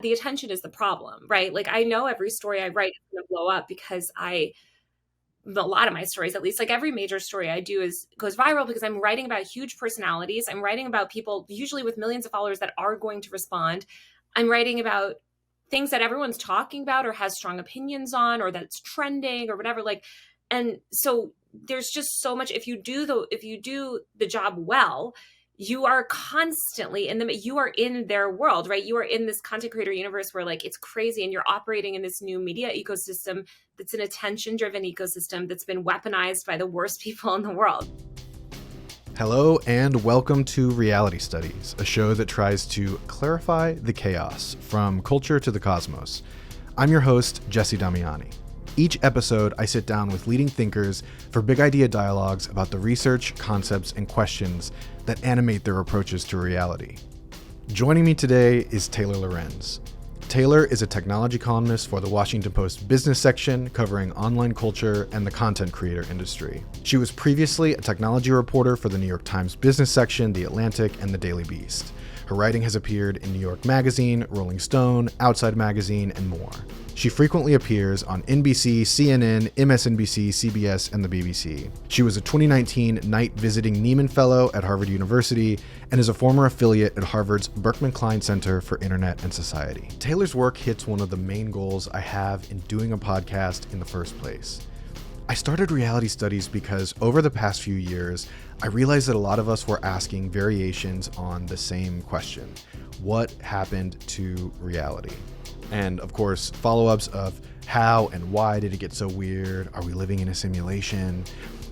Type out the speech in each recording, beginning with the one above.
the attention is the problem, right? Like, I know every story I write is going to blow up because a lot of my stories, at least, like every major story I do goes viral because I'm writing about huge personalities. I'm writing about people usually with millions of followers that are going to respond. I'm writing about things that everyone's talking about or has strong opinions on, or that's trending or whatever. Like, and so there's just so much. If you do the job well, you are constantly you are in their world, right? You are in this content creator universe where like it's crazy, and you're operating in this new media ecosystem that's an attention driven ecosystem that's been weaponized by the worst people in the world. Hello and welcome to Reality Studies, a show that tries to clarify the chaos from culture to the cosmos. I'm your host, Jesse Damiani. Each episode, I sit down with leading thinkers for big idea dialogues about the research, concepts, and questions that animate their approaches to reality. Joining me today is Taylor Lorenz. Taylor is a technology columnist for the Washington Post business section covering online culture and the content creator industry. She was previously a technology reporter for the New York Times business section, The Atlantic, and The Daily Beast. Her writing has appeared in New York Magazine, Rolling Stone, Outside Magazine, and more. She frequently appears on NBC, CNN, MSNBC, CBS, and the BBC. She was a 2019 Knight Visiting Nieman Fellow at Harvard University and is a former affiliate at Harvard's Berkman Klein Center for Internet and Society. Taylor's work hits one of the main goals I have in doing a podcast in the first place. I started Reality Studies because over the past few years, I realized that a lot of us were asking variations on the same question: what happened to reality? And of course, follow-ups of how and why did it get so weird? Are we living in a simulation?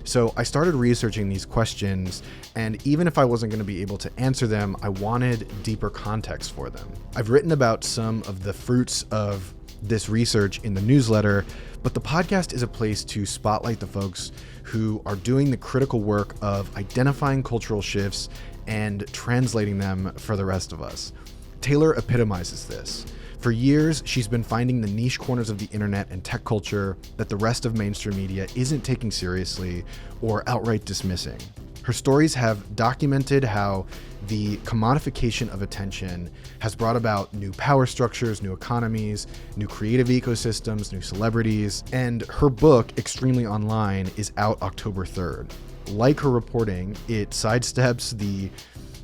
So I started researching these questions, and even if I wasn't going to be able to answer them, I wanted deeper context for them. I've written about some of the fruits of this research in the newsletter, but the podcast is a place to spotlight the folks who are doing the critical work of identifying cultural shifts and translating them for the rest of us. Taylor epitomizes this. For years, she's been finding the niche corners of the internet and tech culture that the rest of mainstream media isn't taking seriously or outright dismissing. Her stories have documented how the commodification of attention has brought about new power structures, new economies, new creative ecosystems, new celebrities, and her book, Extremely Online, is out October 3rd. Like her reporting, it sidesteps the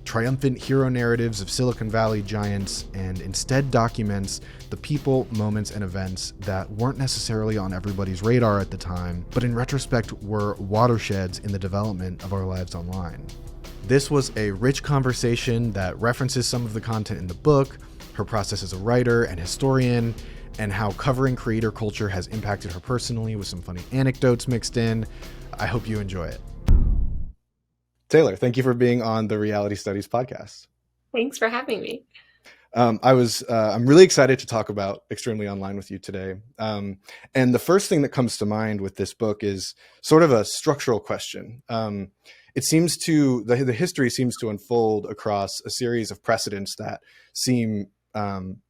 triumphant hero narratives of Silicon Valley giants and instead documents the people, moments, and events that weren't necessarily on everybody's radar at the time, but in retrospect were watersheds in the development of our lives online. This was a rich conversation that references some of the content in the book, her process as a writer and historian, and how covering creator culture has impacted her personally with some funny anecdotes mixed in. I hope you enjoy it. Taylor, thank you for being on the Reality Studies podcast. Thanks for having me. I'm really excited to talk about Extremely Online with you today. And the first thing that comes to mind with this book is sort of a structural question. It seems the history seems to unfold across a series of precedents that seem kind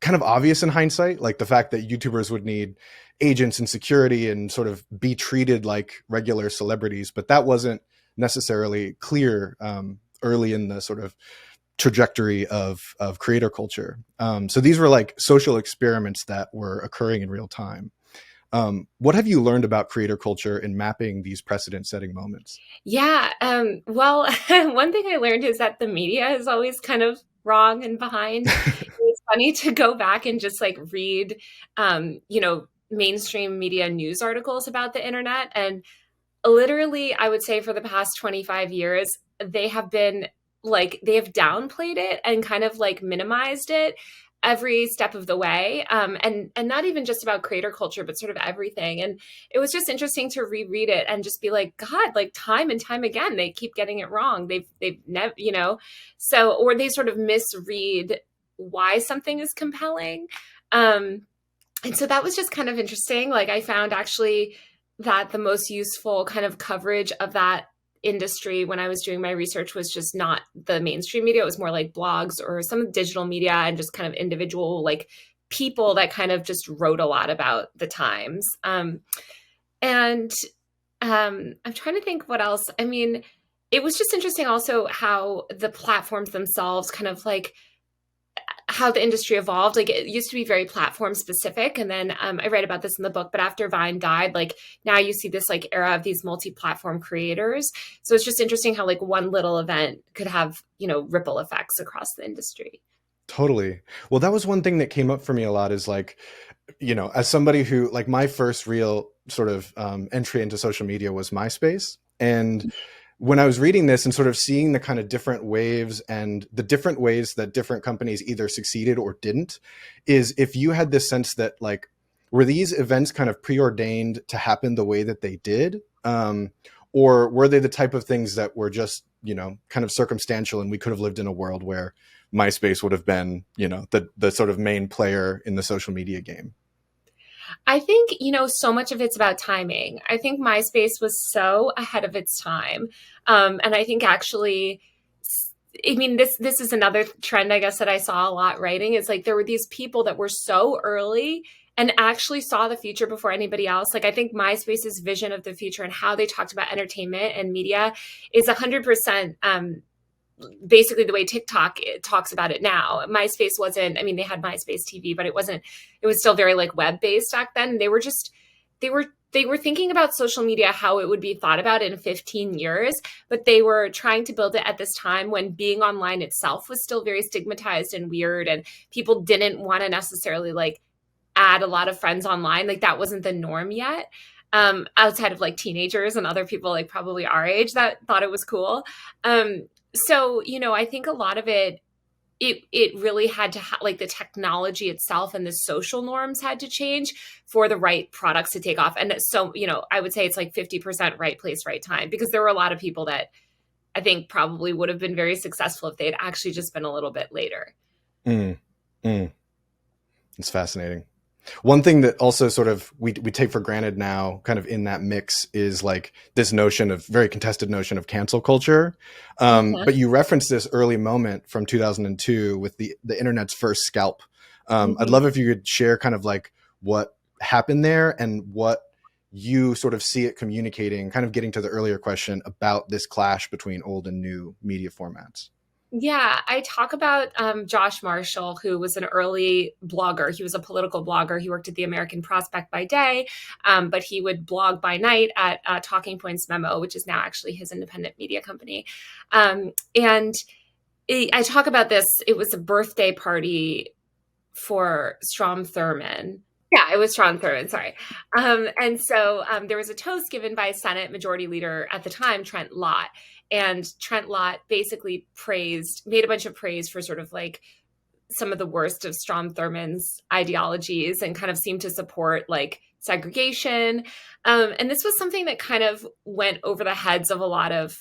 of obvious in hindsight, like the fact that YouTubers would need agents and security and sort of be treated like regular celebrities, but that wasn't necessarily clear early in the sort of trajectory of creator culture. So these were like social experiments that were occurring in real time. What have you learned about creator culture in mapping these precedent-setting moments? Yeah. Well, one thing I learned is that the media is always kind of wrong and behind. It's funny to go back and just like read, mainstream media news articles about the internet. And literally, I would say for the past 25 years, they have downplayed it and kind of like minimized it every step of the way. And not even just about creator culture, but sort of everything. And it was just interesting to reread it and just be like, God, like time and time again, they keep getting it wrong. They've never, or they sort of misread why something is compelling. And so that was just kind of interesting. Like I found actually that the most useful kind of coverage of that industry when I was doing my research was just not the mainstream media. It was more like blogs or some digital media and just kind of individual like people that kind of just wrote a lot about the times. I'm trying to think what else. I mean, it was just interesting also how the platforms themselves kind of like how the industry evolved. Like it used to be very platform specific. And then I write about this in the book, but after Vine died, like now you see this like era of these multi-platform creators. So it's just interesting how like one little event could have, ripple effects across the industry. Totally. Well, that was one thing that came up for me a lot is like, as somebody who like my first real sort of entry into social media was MySpace. And when I was reading this and sort of seeing the kind of different waves and the different ways that different companies either succeeded or didn't, is if you had this sense that like, were these events kind of preordained to happen the way that they did? Or were they the type of things that were just, kind of circumstantial, and we could have lived in a world where MySpace would have been, the sort of main player in the social media game? I think, so much of it's about timing. I think MySpace was so ahead of its time. And I think actually, this is another trend, I guess, that I saw a lot writing is like there were these people that were so early and actually saw the future before anybody else. Like I think MySpace's vision of the future and how they talked about entertainment and media is 100% basically the way TikTok talks about it now. MySpace wasn't, they had MySpace TV, but it was still very like web-based back then. They were thinking about social media, how it would be thought about in 15 years, but they were trying to build it at this time when being online itself was still very stigmatized and weird. And people didn't want to necessarily like add a lot of friends online. Like that wasn't the norm yet. Outside of like teenagers and other people like probably our age that thought it was cool. So, I think a lot of it really had to like the technology itself and the social norms had to change for the right products to take off. And so, I would say it's like 50% right place, right time, because there were a lot of people that I think probably would have been very successful if they'd actually just been a little bit later. It's fascinating. One thing that also sort of we take for granted now kind of in that mix is like this notion of very contested notion of cancel culture. But you referenced this early moment from 2002 with the internet's first Scalp. I'd love if you could share kind of like what happened there and what you sort of see it communicating, kind of getting to the earlier question about this clash between old and new media formats. Yeah, I talk about Josh Marshall, who was an early blogger. He was a political blogger. He worked at the American Prospect by day, but he would blog by night at Talking Points Memo, which is now actually his independent media company. And I talk about this. It was a birthday party for Strom Thurmond. Yeah, it was Strom Thurmond, sorry. And so there was a toast given by Senate Majority Leader at the time, Trent Lott. And Trent Lott basically made a bunch of praise for sort of like some of the worst of Strom Thurmond's ideologies and kind of seemed to support like segregation. And this was something that kind of went over the heads of a lot of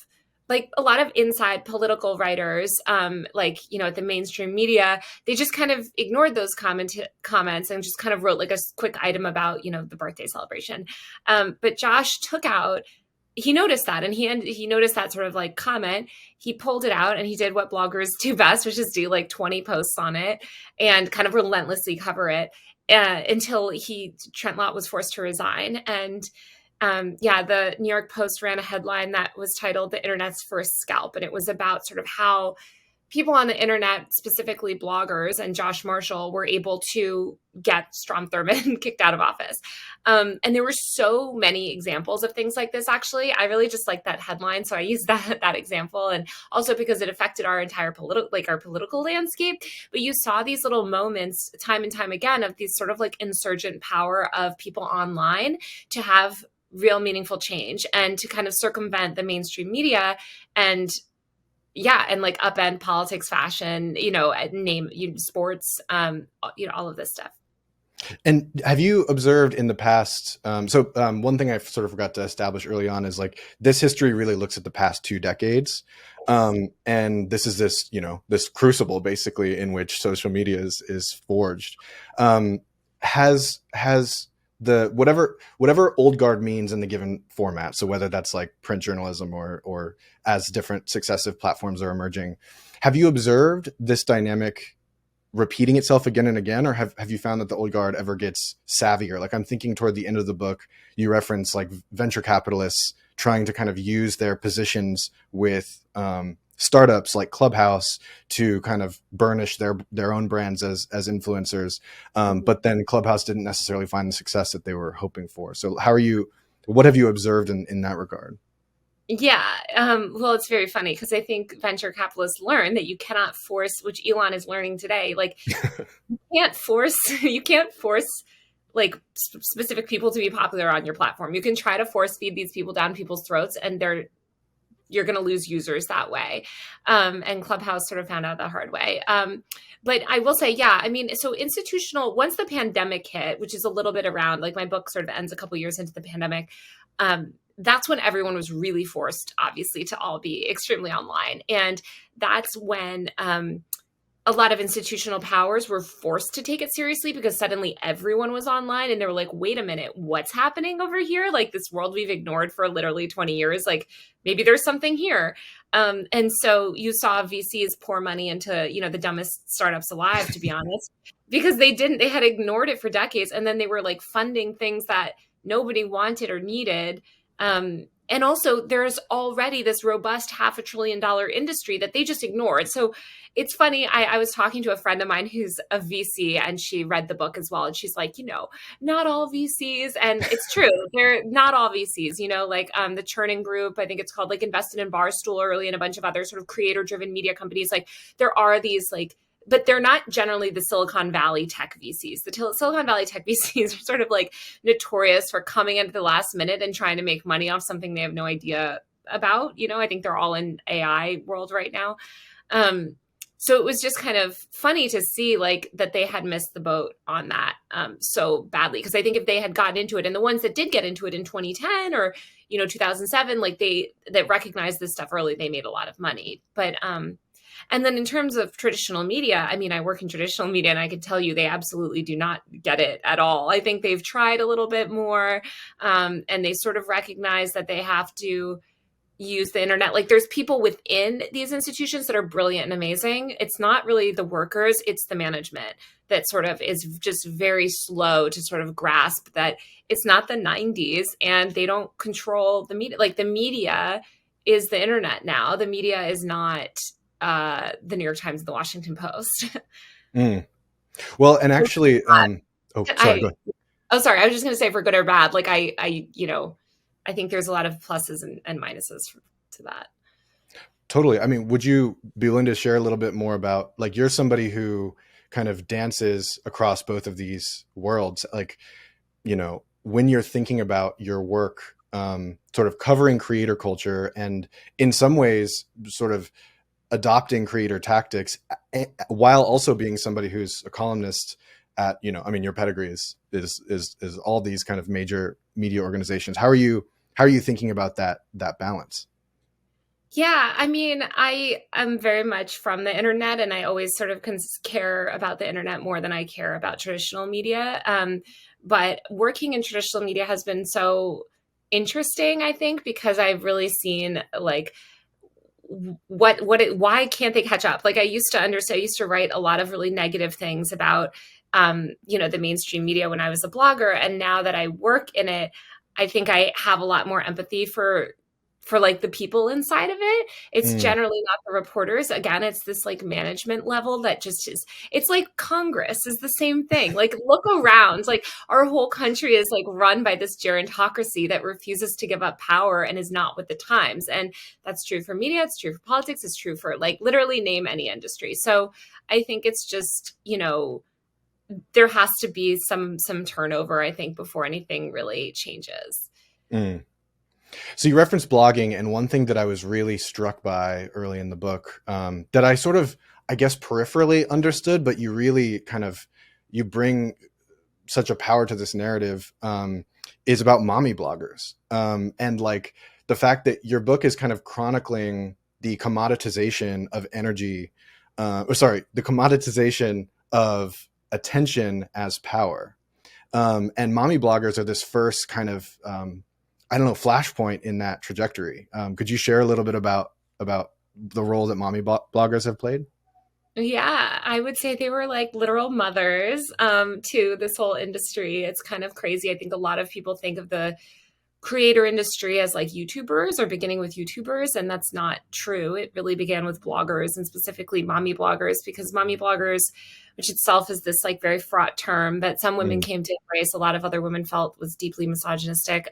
inside political writers, at the mainstream media. They just kind of ignored those comments and just kind of wrote like a quick item about, the birthday celebration. But Josh he noticed that, and he noticed that sort of like comment. He pulled it out and he did what bloggers do best, which is do like 20 posts on it and kind of relentlessly cover it until Trent Lott was forced to resign. And the New York Post ran a headline that was titled "The Internet's First Scalp," and it was about sort of how people on the internet, specifically bloggers and Josh Marshall, were able to get Strom Thurmond kicked out of office. And there were so many examples of things like this, actually. I really just like that headline, so I used that example, and also because it affected our entire political landscape. But you saw these little moments time and time again of these sort of like insurgent power of people online to have real meaningful change and to kind of circumvent the mainstream media and like upend politics, fashion, sports, all of this stuff. And have you observed in the past, one thing I sort of forgot to establish early on is like this history really looks at the past 2 decades. And this is this crucible basically in which social media is forged. Has the whatever old guard means in the given format, so whether that's like print journalism or as different successive platforms are emerging, have you observed this dynamic repeating itself again and again, or have you found that the old guard ever gets savvier? Like I'm thinking toward the end of the book, you reference like venture capitalists trying to kind of use their positions with startups like Clubhouse to kind of burnish their own brands as influencers. But then Clubhouse didn't necessarily find the success that they were hoping for. So what have you observed in that regard? Yeah. Well, it's very funny because I think venture capitalists learn that you cannot force, which Elon is learning today, like you can't force like specific people to be popular on your platform. You can try to force feed these people down people's throats, and you're going to lose users that way. And Clubhouse sort of found out the hard way. But I will say, yeah, I mean, so once the pandemic hit, which is a little bit around, like my book sort of ends a couple years into the pandemic, that's when everyone was really forced, obviously, to all be extremely online. And that's when a lot of institutional powers were forced to take it seriously because suddenly everyone was online and they were like, wait a minute, what's happening over here? Like this world we've ignored for literally 20 years, like maybe there's something here. And so you saw VCs pour money into, the dumbest startups alive, to be honest, because they had ignored it for decades. And then they were like funding things that nobody wanted or needed. And also there's already this robust $500 billion industry that they just ignored. So it's funny. I was talking to a friend of mine who's a VC and she read the book as well. And she's like, not all VCs. And it's true. They're not all VCs, like the Churning Group, I think it's called, like invested in Barstool early and a bunch of other sort of creator driven media companies. Like there are these but they're not generally the Silicon Valley tech VCs. The Silicon Valley tech VCs are sort of like notorious for coming into the last minute and trying to make money off something they have no idea about. I think they're all in AI world right now. So it was just kind of funny to see that they had missed the boat on that so badly. Because I think if they had gotten into it, and the ones that did get into it in 2010 or 2007, that recognized this stuff early, they made a lot of money. But and then in terms of traditional media, I mean, I work in traditional media and I can tell you they absolutely do not get it at all. I think they've tried a little bit more and they sort of recognize that they have to use the internet. Like there's people within these institutions that are brilliant and amazing. It's not really the workers, it's the management that sort of is just very slow to sort of grasp that it's not the 90s and they don't control the media. Like the media is the internet now. The media is not the New York Times and the Washington Post. Well, and actually, sorry, go ahead. Oh, sorry. I was just going to say for good or bad, I think there's a lot of pluses and minuses to that. Totally. I mean, would you be willing to share a little bit more about, you're somebody who kind of dances across both of these worlds, when you're thinking about your work, sort of covering creator culture and in some ways sort of adopting creator tactics while also being somebody who's a columnist at, your pedigree is all these kind of major media organizations. How are you thinking about that balance? Yeah, I mean, I am very much from the internet and I always sort of care about the internet more than I care about traditional media. But working in traditional media has been so interesting, I think, because I've really seen why can't they catch up? I used to write a lot of really negative things about, the mainstream media when I was a blogger. And now that I work in it, I think I have a lot more empathy for the people inside of it. It's generally not the reporters. Again, it's this management level that just is, it's like Congress is the same thing. Look around, our whole country is run by this gerontocracy that refuses to give up power and is not with the times. And that's true for media. It's true for politics. It's true for literally name any industry. So I think it's just, there has to be some turnover, I think, before anything really changes. So you referenced blogging, and one thing that I was really struck by early in the book, that I sort of, I guess, peripherally understood, but you really you bring such a power to this narrative, is about mommy bloggers. And the fact that your book is kind of chronicling the commoditization of energy, the commoditization of attention as power. And mommy bloggers are this first kind of, flashpoint in that trajectory. Could you share a little bit about the role that mommy bloggers have played? Yeah, I would say they were literal mothers to this whole industry. It's kind of crazy. I think a lot of people think of the creator industry as like YouTubers or beginning with YouTubers. And that's not true. It really began with bloggers, and specifically mommy bloggers, because mommy bloggers, which itself is this like very fraught term that some women came to embrace, a lot of other women felt was deeply misogynistic.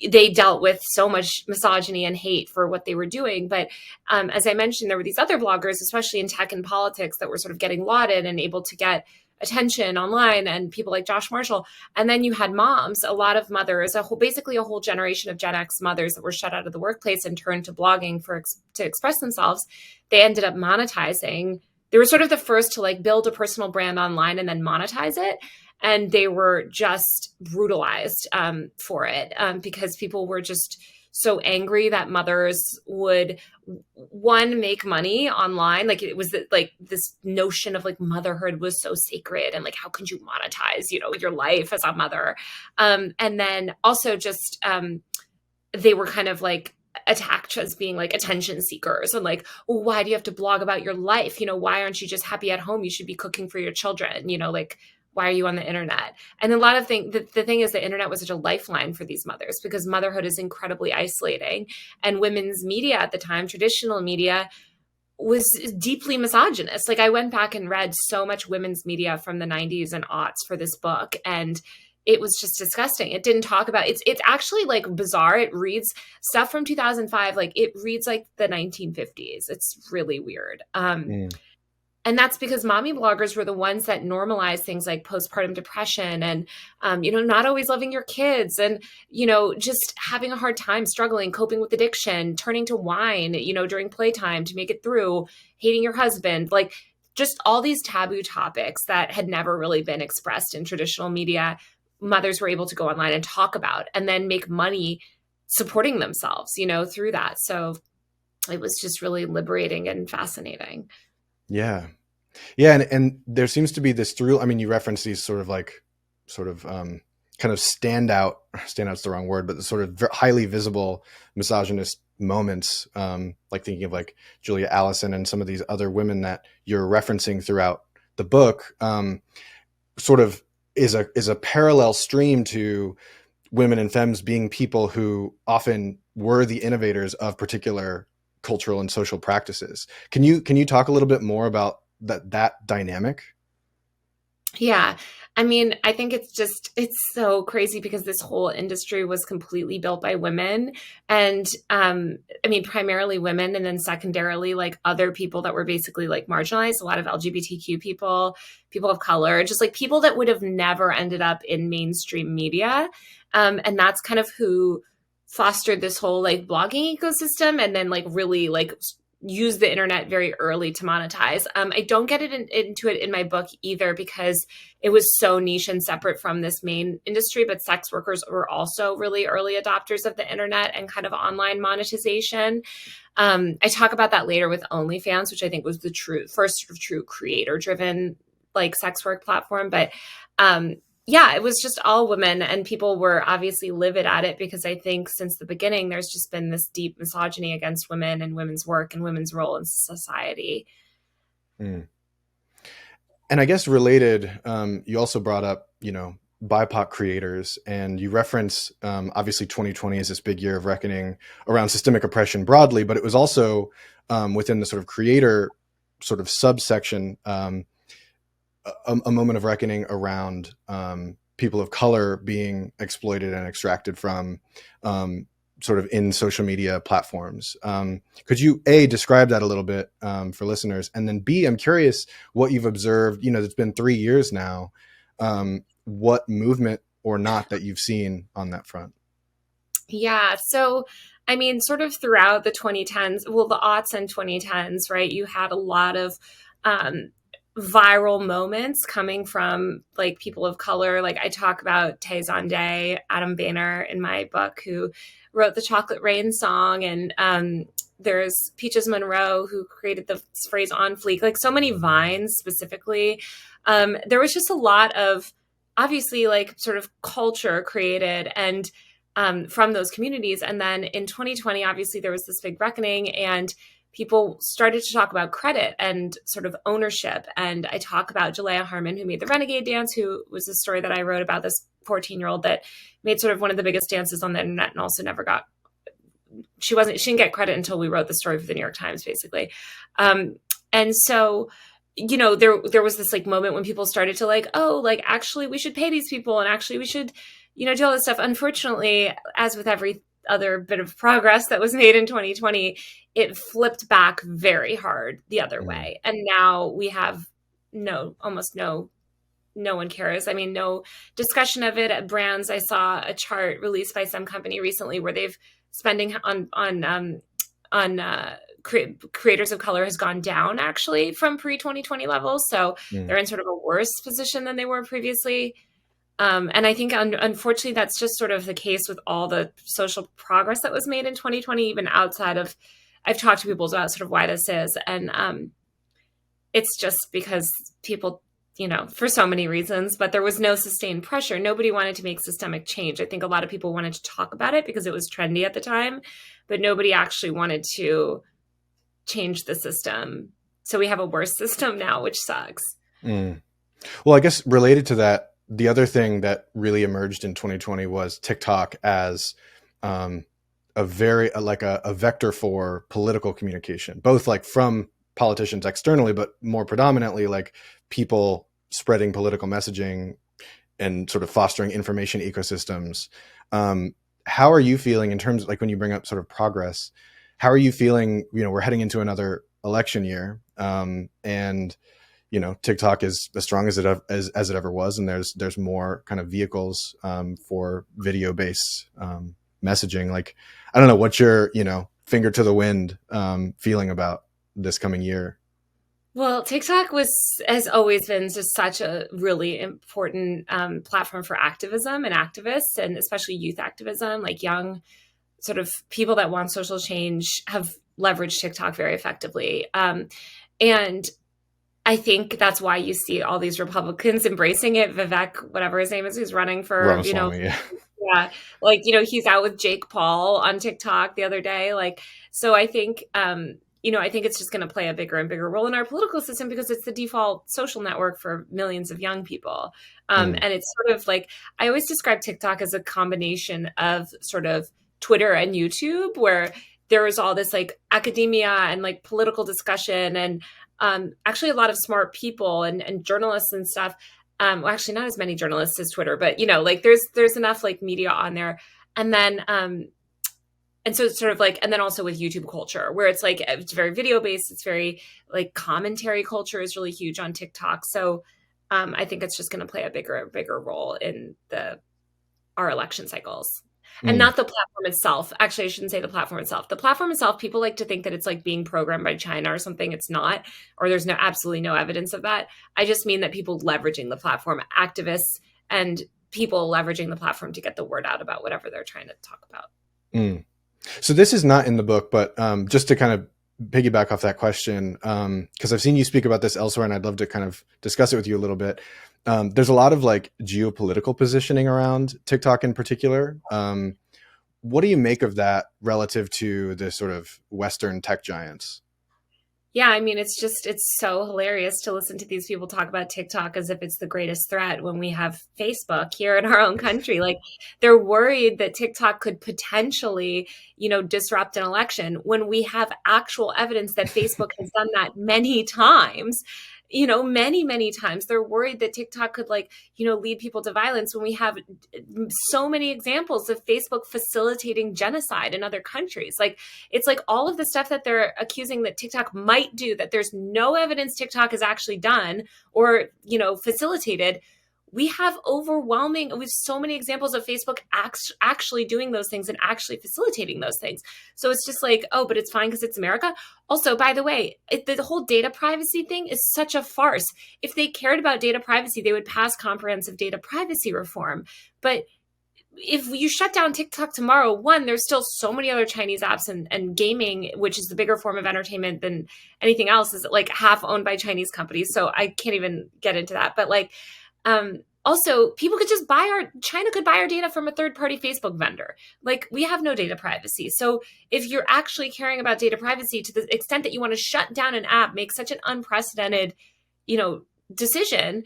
They dealt with so much misogyny and hate for what they were doing. But as I mentioned, there were these other bloggers, especially in tech and politics, that were sort of getting lauded and able to get attention online, and people like Josh Marshall. And then you had moms, a lot of mothers, basically a whole generation of Gen X mothers that were shut out of the workplace and turned to blogging to express themselves. They ended up monetizing. They were sort of the first to like build a personal brand online and then monetize it. And they were just brutalized for it because people were just so angry that mothers would, one, make money online. Like it was like this notion of like motherhood was so sacred, and like, how could you monetize, your life as a mother? And then also just they were kind of like attacked as being like attention seekers, and like, well, why do you have to blog about your life? Why aren't you just happy at home? You should be cooking for your children, like, why are you on the internet? And a lot of things, the thing is, the internet was such a lifeline for these mothers because motherhood is incredibly isolating. And women's media at the time, traditional media, was deeply misogynist. Like I went back and read so much women's media from the 90s and aughts for this book, and it was just disgusting. It didn't talk about it's actually like bizarre. It reads stuff from 2005, like it reads like the 1950s. It's really weird. And that's because mommy bloggers were the ones that normalized things like postpartum depression and, not always loving your kids and, just having a hard time, struggling, coping with addiction, turning to wine, during playtime to make it through, hating your husband, like just all these taboo topics that had never really been expressed in traditional media. Mothers were able to go online and talk about and then make money supporting themselves, through that. So it was just really liberating and fascinating. Yeah. Yeah. And there seems to be this through, I mean, you reference these kind of standout's the wrong word, but the sort of highly visible misogynist moments, like thinking of like Julia Allison and some of these other women that you're referencing throughout the book, sort of is a parallel stream to women and femmes being people who often were the innovators of particular cultural and social practices. Can you talk a little bit more about that dynamic? Yeah. I mean, I think it's so crazy because this whole industry was completely built by women, and primarily women, and then secondarily like other people that were basically like marginalized, a lot of LGBTQ people of color, just like people that would have never ended up in mainstream media. And that's kind of who fostered this whole like blogging ecosystem, and then like really like use the internet very early to monetize. I don't get into it in my book either because it was so niche and separate from this main industry, but sex workers were also really early adopters of the internet and kind of online monetization. I talk about that later with OnlyFans, which I think was the first true creator driven like sex work platform. But yeah, it was just all women, and people were obviously livid at it because I think since the beginning, there's just been this deep misogyny against women and women's work and women's role in society. And I guess related, you also brought up, BIPOC creators, and you reference, obviously 2020 is this big year of reckoning around systemic oppression broadly, but it was also within the sort of creator sort of subsection, a moment of reckoning around people of color being exploited and extracted from sort of in social media platforms. Could you A, describe that a little bit for listeners? And then B, I'm curious what you've observed, it's been 3 years now, what movement or not that you've seen on that front? Yeah. So, I mean, sort of throughout the 2010s, well, the aughts and 2010s, right, you had a lot of viral moments coming from like people of color. Like I talk about Tay Zonday, Adam Boehner in my book, who wrote the Chocolate Rain song. And there's Peaches Monroe, who created the phrase on fleek, like so many vines specifically. There was just a lot of obviously like sort of culture created and from those communities. And then in 2020, obviously there was this big reckoning, and people started to talk about credit and sort of ownership. And I talk about Jalea Harmon, who made the Renegade Dance, who was a story that I wrote about this 14-year-old that made sort of one of the biggest dances on the internet and also never got, she didn't get credit until we wrote the story for the New York Times, basically. And so, you know, there was this like moment when people started to like, oh, like actually we should pay these people and actually we should, you know, do all this stuff. Unfortunately, as with every other bit of progress that was made in 2020, it flipped back very hard the other way. And now we have almost no one cares. I mean, no discussion of it at brands. I saw a chart released by some company recently where they've spending on creators of color has gone down actually from pre-2020 levels. So they're in sort of a worse position than they were previously. And I think, unfortunately, that's just sort of the case with all the social progress that was made in 2020, even outside of, I've talked to people about sort of why this is. And it's just because people, you know, for so many reasons, but there was no sustained pressure. Nobody wanted to make systemic change. I think a lot of people wanted to talk about it because it was trendy at the time, but nobody actually wanted to change the system. So we have a worse system now, which sucks. Well, I guess related to that, the other thing that really emerged in 2020 was TikTok as a vector for political communication, both like from politicians externally, but more predominantly like people spreading political messaging and sort of fostering information ecosystems. How are you feeling in terms of, like, when you bring up sort of progress, how are you feeling? You know, we're heading into another election year, and you know, TikTok is as strong as it ever was, and there's more kind of vehicles for video based messaging. Like, I don't know, what's your, you know, finger to the wind feeling about this coming year? Well, TikTok has always been just such a really important platform for activism and activists, and especially youth activism. Like young sort of people that want social change have leveraged TikTok very effectively. And I think that's why you see all these Republicans embracing it. Vivek, whatever his name is, who's running for, Ramaswamy, yeah, like, you know, he's out with Jake Paul on TikTok the other day. Like, so I think, you know, I think it's just going to play a bigger and bigger role in our political system because it's the default social network for millions of young people. And it's sort of like, I always describe TikTok as a combination of sort of Twitter and YouTube, where there is all this like academia and like political discussion and actually a lot of smart people and journalists and stuff. Well, actually not as many journalists as Twitter, but you know, like there's enough like media on there. And then, and so it's sort of like, and then also with YouTube culture, where it's like, it's very video based. It's very like commentary culture is really huge on TikTok. So I think it's just going to play a bigger role in our election cycles. And not the platform itself. Actually, I shouldn't say the platform itself. The platform itself, people like to think that it's like being programmed by China or something. It's not, or there's absolutely no evidence of that. I just mean that people leveraging the platform, activists and people leveraging the platform to get the word out about whatever they're trying to talk about. So this is not in the book, but just to kind of piggyback off that question, because I've seen you speak about this elsewhere and I'd love to kind of discuss it with you a little bit. There's a lot of like geopolitical positioning around TikTok in particular. What do you make of that relative to the sort of Western tech giants? Yeah, I mean, it's so hilarious to listen to these people talk about TikTok as if it's the greatest threat when we have Facebook here in our own country. Like, they're worried that TikTok could potentially, you know, disrupt an election when we have actual evidence that Facebook has done that many times. You know, many times. They're worried that TikTok could, like, you know, lead people to violence when we have so many examples of Facebook facilitating genocide in other countries. Like, it's like all of the stuff that they're accusing that TikTok might do, that there's no evidence TikTok has actually done or, you know, facilitated. We have so many examples of Facebook actually doing those things and actually facilitating those things. So it's just like, oh, but it's fine because it's America. Also, by the way, the whole data privacy thing is such a farce. If they cared about data privacy, they would pass comprehensive data privacy reform. But if you shut down TikTok tomorrow, one, there's still so many other Chinese apps and gaming, which is the bigger form of entertainment than anything else, is like half owned by Chinese companies. So I can't even get into that. But like, also, people could just China could buy our data from a third-party Facebook vendor. Like, we have no data privacy. So if you're actually caring about data privacy to the extent that you want to shut down an app, make such an unprecedented, decision,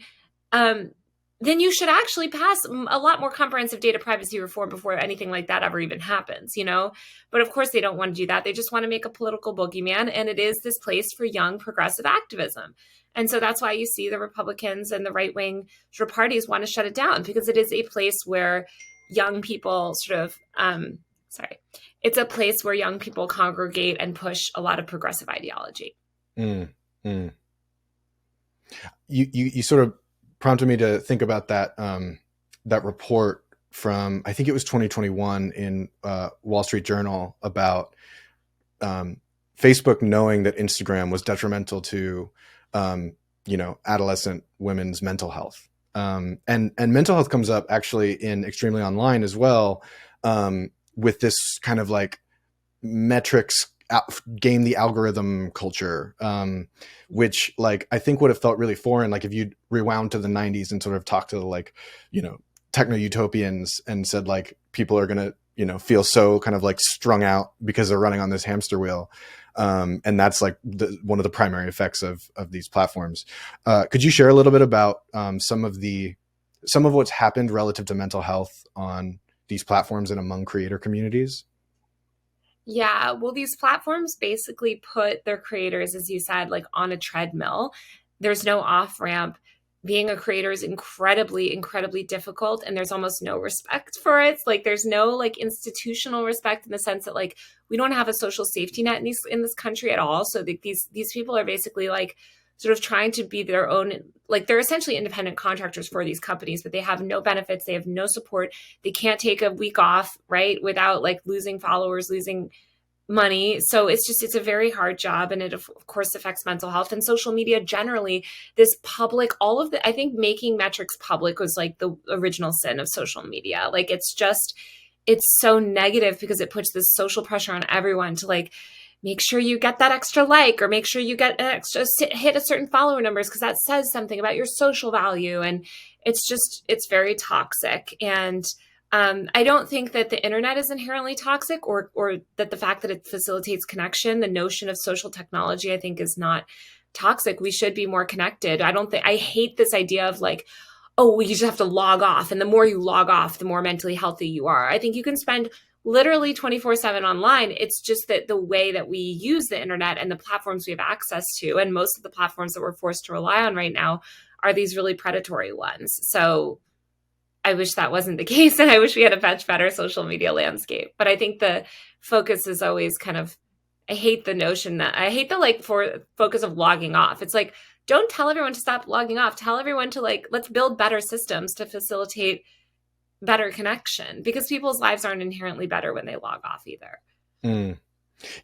then you should actually pass a lot more comprehensive data privacy reform before anything like that ever even happens, But of course, they don't want to do that. They just want to make a political boogeyman. And it is this place for young progressive activism. And so that's why you see the Republicans and the right-wing sort of parties want to shut it down, because it is a place where young people it's a place where young people congregate and push a lot of progressive ideology. You sort of prompted me to think about that that report from, I think it was 2021 in Wall Street Journal, about Facebook knowing that Instagram was detrimental to adolescent women's mental health. And mental health comes up actually in Extremely Online as well, with this kind of like metrics game the algorithm culture, which like I think would have felt really foreign, like if you rewound to the 90s and sort of talked to like techno utopians and said like people are gonna feel so kind of like strung out because they're running on this hamster wheel, and that's like one of the primary effects of these platforms. Could you share a little bit about some of what's happened relative to mental health on these platforms and among creator communities? Yeah, well, these platforms basically put their creators, as you said, like on a treadmill. There's no off ramp. Being a creator is incredibly, incredibly difficult, and there's almost no respect for it. Like, there's no like institutional respect in the sense that like we don't have a social safety net in this country at all. So these people are basically like sort of trying to be their own, like they're essentially independent contractors for these companies, but they have no benefits. They have no support. They can't take a week off, right, without like losing followers, losing money. So it's a very hard job. And it of course affects mental health and social media generally. This public, I think making metrics public was like the original sin of social media. Like it's so negative because it puts this social pressure on everyone to like, make sure you get that extra like, or make sure you get an extra hit a certain follower numbers, because that says something about your social value. And it's very toxic. And I don't think that the internet is inherently toxic, or that the fact that it facilitates connection, the notion of social technology, I think is not toxic. We should be more connected. I hate this idea of like, oh, you just have to log off. And the more you log off, the more mentally healthy you are. I think you can spend literally 24/7 online. It's just that the way that we use the internet and the platforms we have access to, and most of the platforms that we're forced to rely on right now, are these really predatory ones. So I wish that wasn't the case, and I wish we had a much better social media landscape. But I think the focus is always kind of, I hate the focus of logging off. It's like, don't tell everyone to stop logging off. Tell everyone to like, let's build better systems to facilitate better connection, because people's lives aren't inherently better when they log off either.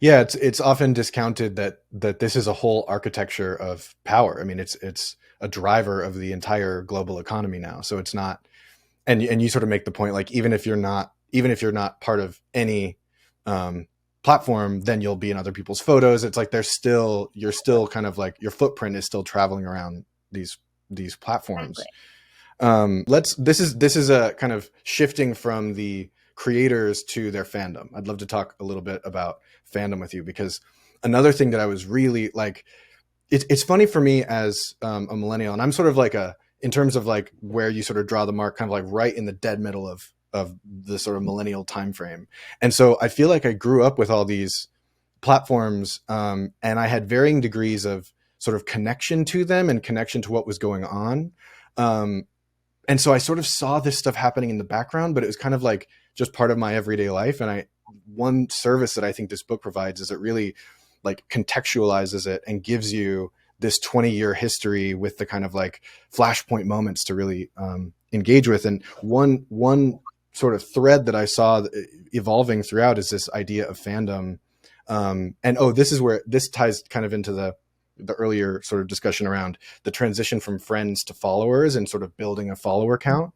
Yeah, it's often discounted that this is a whole architecture of power. I mean, it's a driver of the entire global economy now. So it's not, and you sort of make the point, like even if you're not part of any platform, then you'll be in other people's photos. It's like you're still kind of like your footprint is still traveling around these platforms. Exactly. This is a kind of shifting from the creators to their fandom. I'd love to talk a little bit about fandom with you, because another thing that I was really like, it's funny for me as a millennial, and I'm sort of like in terms of like where you sort of draw the mark, kind of like right in the dead middle of the sort of millennial time frame. And so I feel like I grew up with all these platforms, and I had varying degrees of sort of connection to them and connection to what was going on. And so I sort of saw this stuff happening in the background, but it was kind of like just part of my everyday life. And one service that I think this book provides is it really like contextualizes it and gives you this 20-year history with the kind of like flashpoint moments to really engage with. And one sort of thread that I saw evolving throughout is this idea of fandom. This is where this ties kind of into the earlier sort of discussion around the transition from friends to followers and sort of building a follower count,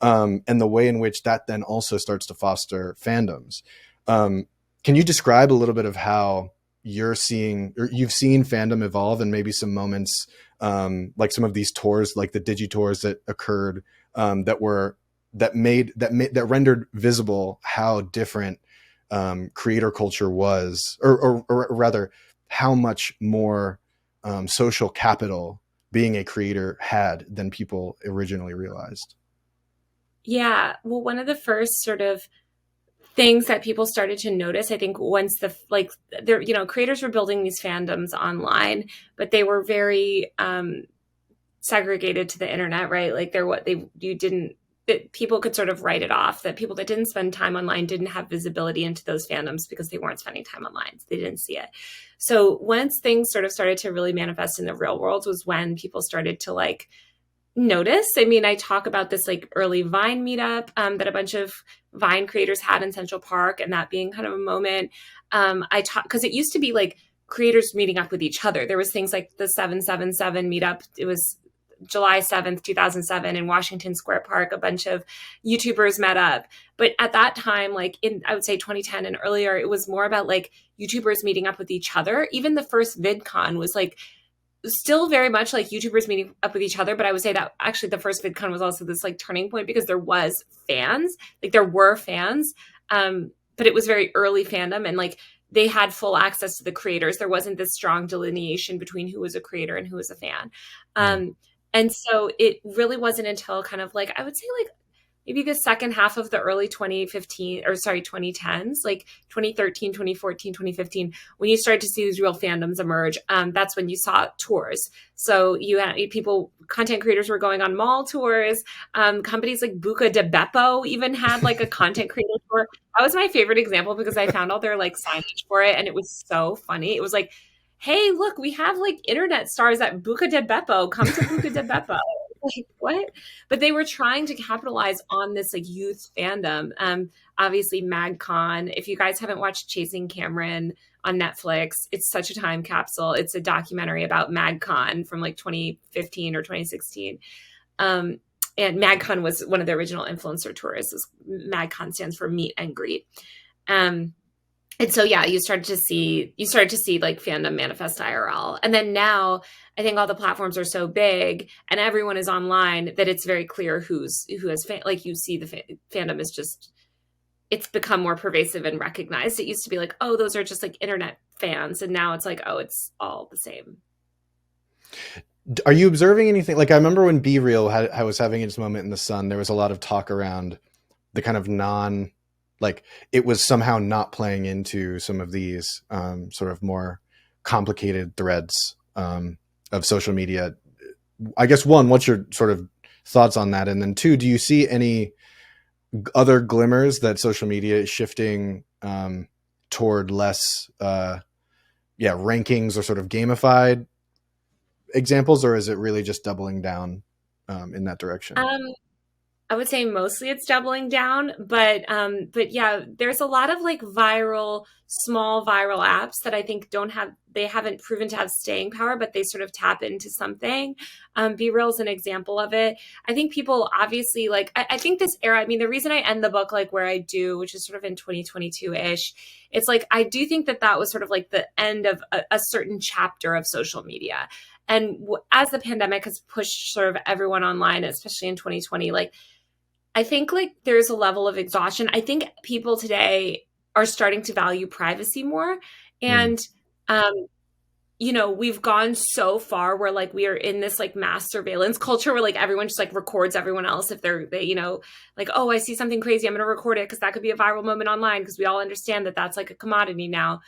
and the way in which that then also starts to foster fandoms. Can you describe a little bit of how you've seen fandom evolve, and maybe some moments like some of these tours, like the digitours that occurred, that rendered visible how different creator culture was, or rather how much more social capital being a creator had than people originally realized. Yeah. Well, one of the first sort of things that people started to notice, I think, once creators were building these fandoms online, but they were very segregated to the internet, right? Like people could sort of write it off, that people that didn't spend time online didn't have visibility into those fandoms because they weren't spending time online. So they didn't see it. So once things sort of started to really manifest in the real world was when people started to like notice. I mean, I talk about this like early Vine meetup that a bunch of Vine creators had in Central Park, and that being kind of a moment. I talk because it used to be like creators meeting up with each other. There was things like the 777 meetup. It was July 7th, 2007 in Washington Square Park. A bunch of YouTubers met up. But at that time, like I would say 2010 and earlier, it was more about like YouTubers meeting up with each other. Even the first VidCon was like still very much like YouTubers meeting up with each other. But I would say that actually the first VidCon was also this like turning point because there were fans. But it was very early fandom, and like they had full access to the creators. There wasn't this strong delineation between who was a creator and who was a fan. And so it really wasn't until kind of like, I would say like maybe the second half of the early 2010s, like 2013, 2014, 2015, when you started to see these real fandoms emerge. That's when you saw tours. So you had content creators were going on mall tours. Companies like Buca de Beppo even had like a content creator tour. That was my favorite example because I found all their like signage for it, and it was so funny. It was like, hey, look, we have like internet stars at Buca de Beppo. Come to Buca de Beppo. Like, what? But they were trying to capitalize on this like youth fandom. Obviously, MagCon. If you guys haven't watched Chasing Cameron on Netflix, it's such a time capsule. It's a documentary about MagCon from like 2015 or 2016. And MagCon was one of the original influencer tours. MagCon stands for meet and greet. And so, yeah, you started to see like fandom manifest IRL. And then now I think all the platforms are so big and everyone is online that it's very clear who has like you see the fandom is just, it's become more pervasive and recognized. It used to be like, oh, those are just like internet fans. And now it's like, oh, it's all the same. Are you observing anything? Like I remember when Be Real was having its moment in the sun, there was a lot of talk around the kind of like it was somehow not playing into some of these sort of more complicated threads of social media. I guess one, what's your sort of thoughts on that? And then two, do you see any other glimmers that social media is shifting toward less rankings or sort of gamified examples, or is it really just doubling down in that direction? I would say mostly it's doubling down, but yeah, there's a lot of like small viral apps that I think they haven't proven to have staying power, but they sort of tap into something. Be Real is an example of it. I think people obviously like, I think this era, I mean, the reason I end the book like where I do, which is sort of in 2022-ish, it's like, I do think that was sort of like the end of a certain chapter of social media. And as the pandemic has pushed sort of everyone online, especially in 2020, like, I think like there's a level of exhaustion. I think people today are starting to value privacy more. And, we've gone so far where like we are in this like mass surveillance culture where like everyone just like records everyone else if they like, oh, I see something crazy, I'm going to record it because that could be a viral moment online, because we all understand that that's like a commodity now.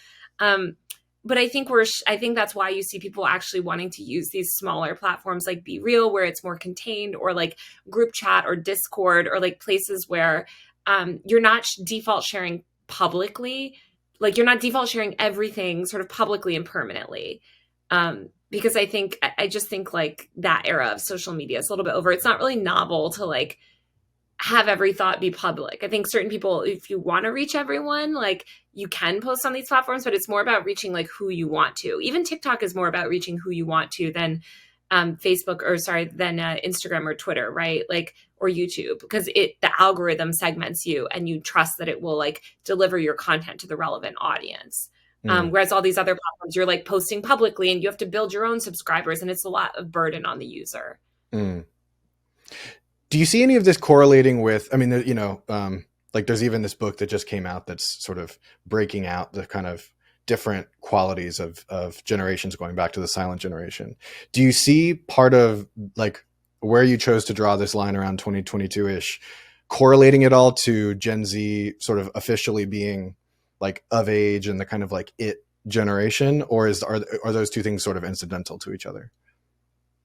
But I think that's why you see people actually wanting to use these smaller platforms like Be Real, where it's more contained, or like group chat or Discord, or like places where you're not default sharing publicly. Like you're not default sharing everything sort of publicly and permanently. Because I just think like that era of social media is a little bit over. It's not really novel to like have every thought be public. I think certain people, if you want to reach everyone, like you can post on these platforms, but it's more about reaching like who you want to. Even TikTok is more about reaching who you want to than than Instagram or Twitter, right? Like, or YouTube, because the algorithm segments you and you trust that it will like deliver your content to the relevant audience. Mm, Whereas all these other platforms, you're like posting publicly and you have to build your own subscribers, and it's a lot of burden on the user. mm. Do you see any of this correlating with, I mean, like there's even this book that just came out that's sort of breaking out the kind of different qualities of generations going back to the silent generation. Do you see part of like where you chose to draw this line around 2022-ish correlating it all to Gen Z sort of officially being like of age and the kind of like it generation, or are those two things sort of incidental to each other?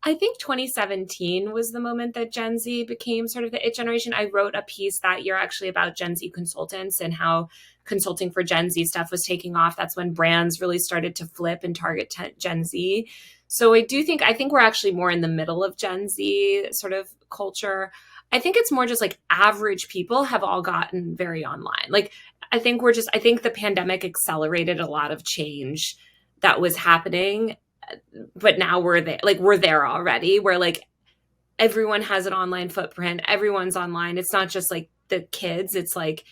I think 2017 was the moment that Gen Z became sort of the it generation. I wrote a piece that year actually about Gen Z consultants and how consulting for Gen Z stuff was taking off. That's when brands really started to flip and target Gen Z. So I think we're actually more in the middle of Gen Z sort of culture. I think it's more just like average people have all gotten very online. Like, I think the pandemic accelerated a lot of change that was happening, but now we're there already, where like everyone has an online footprint, everyone's online. It's not just like the kids, it's like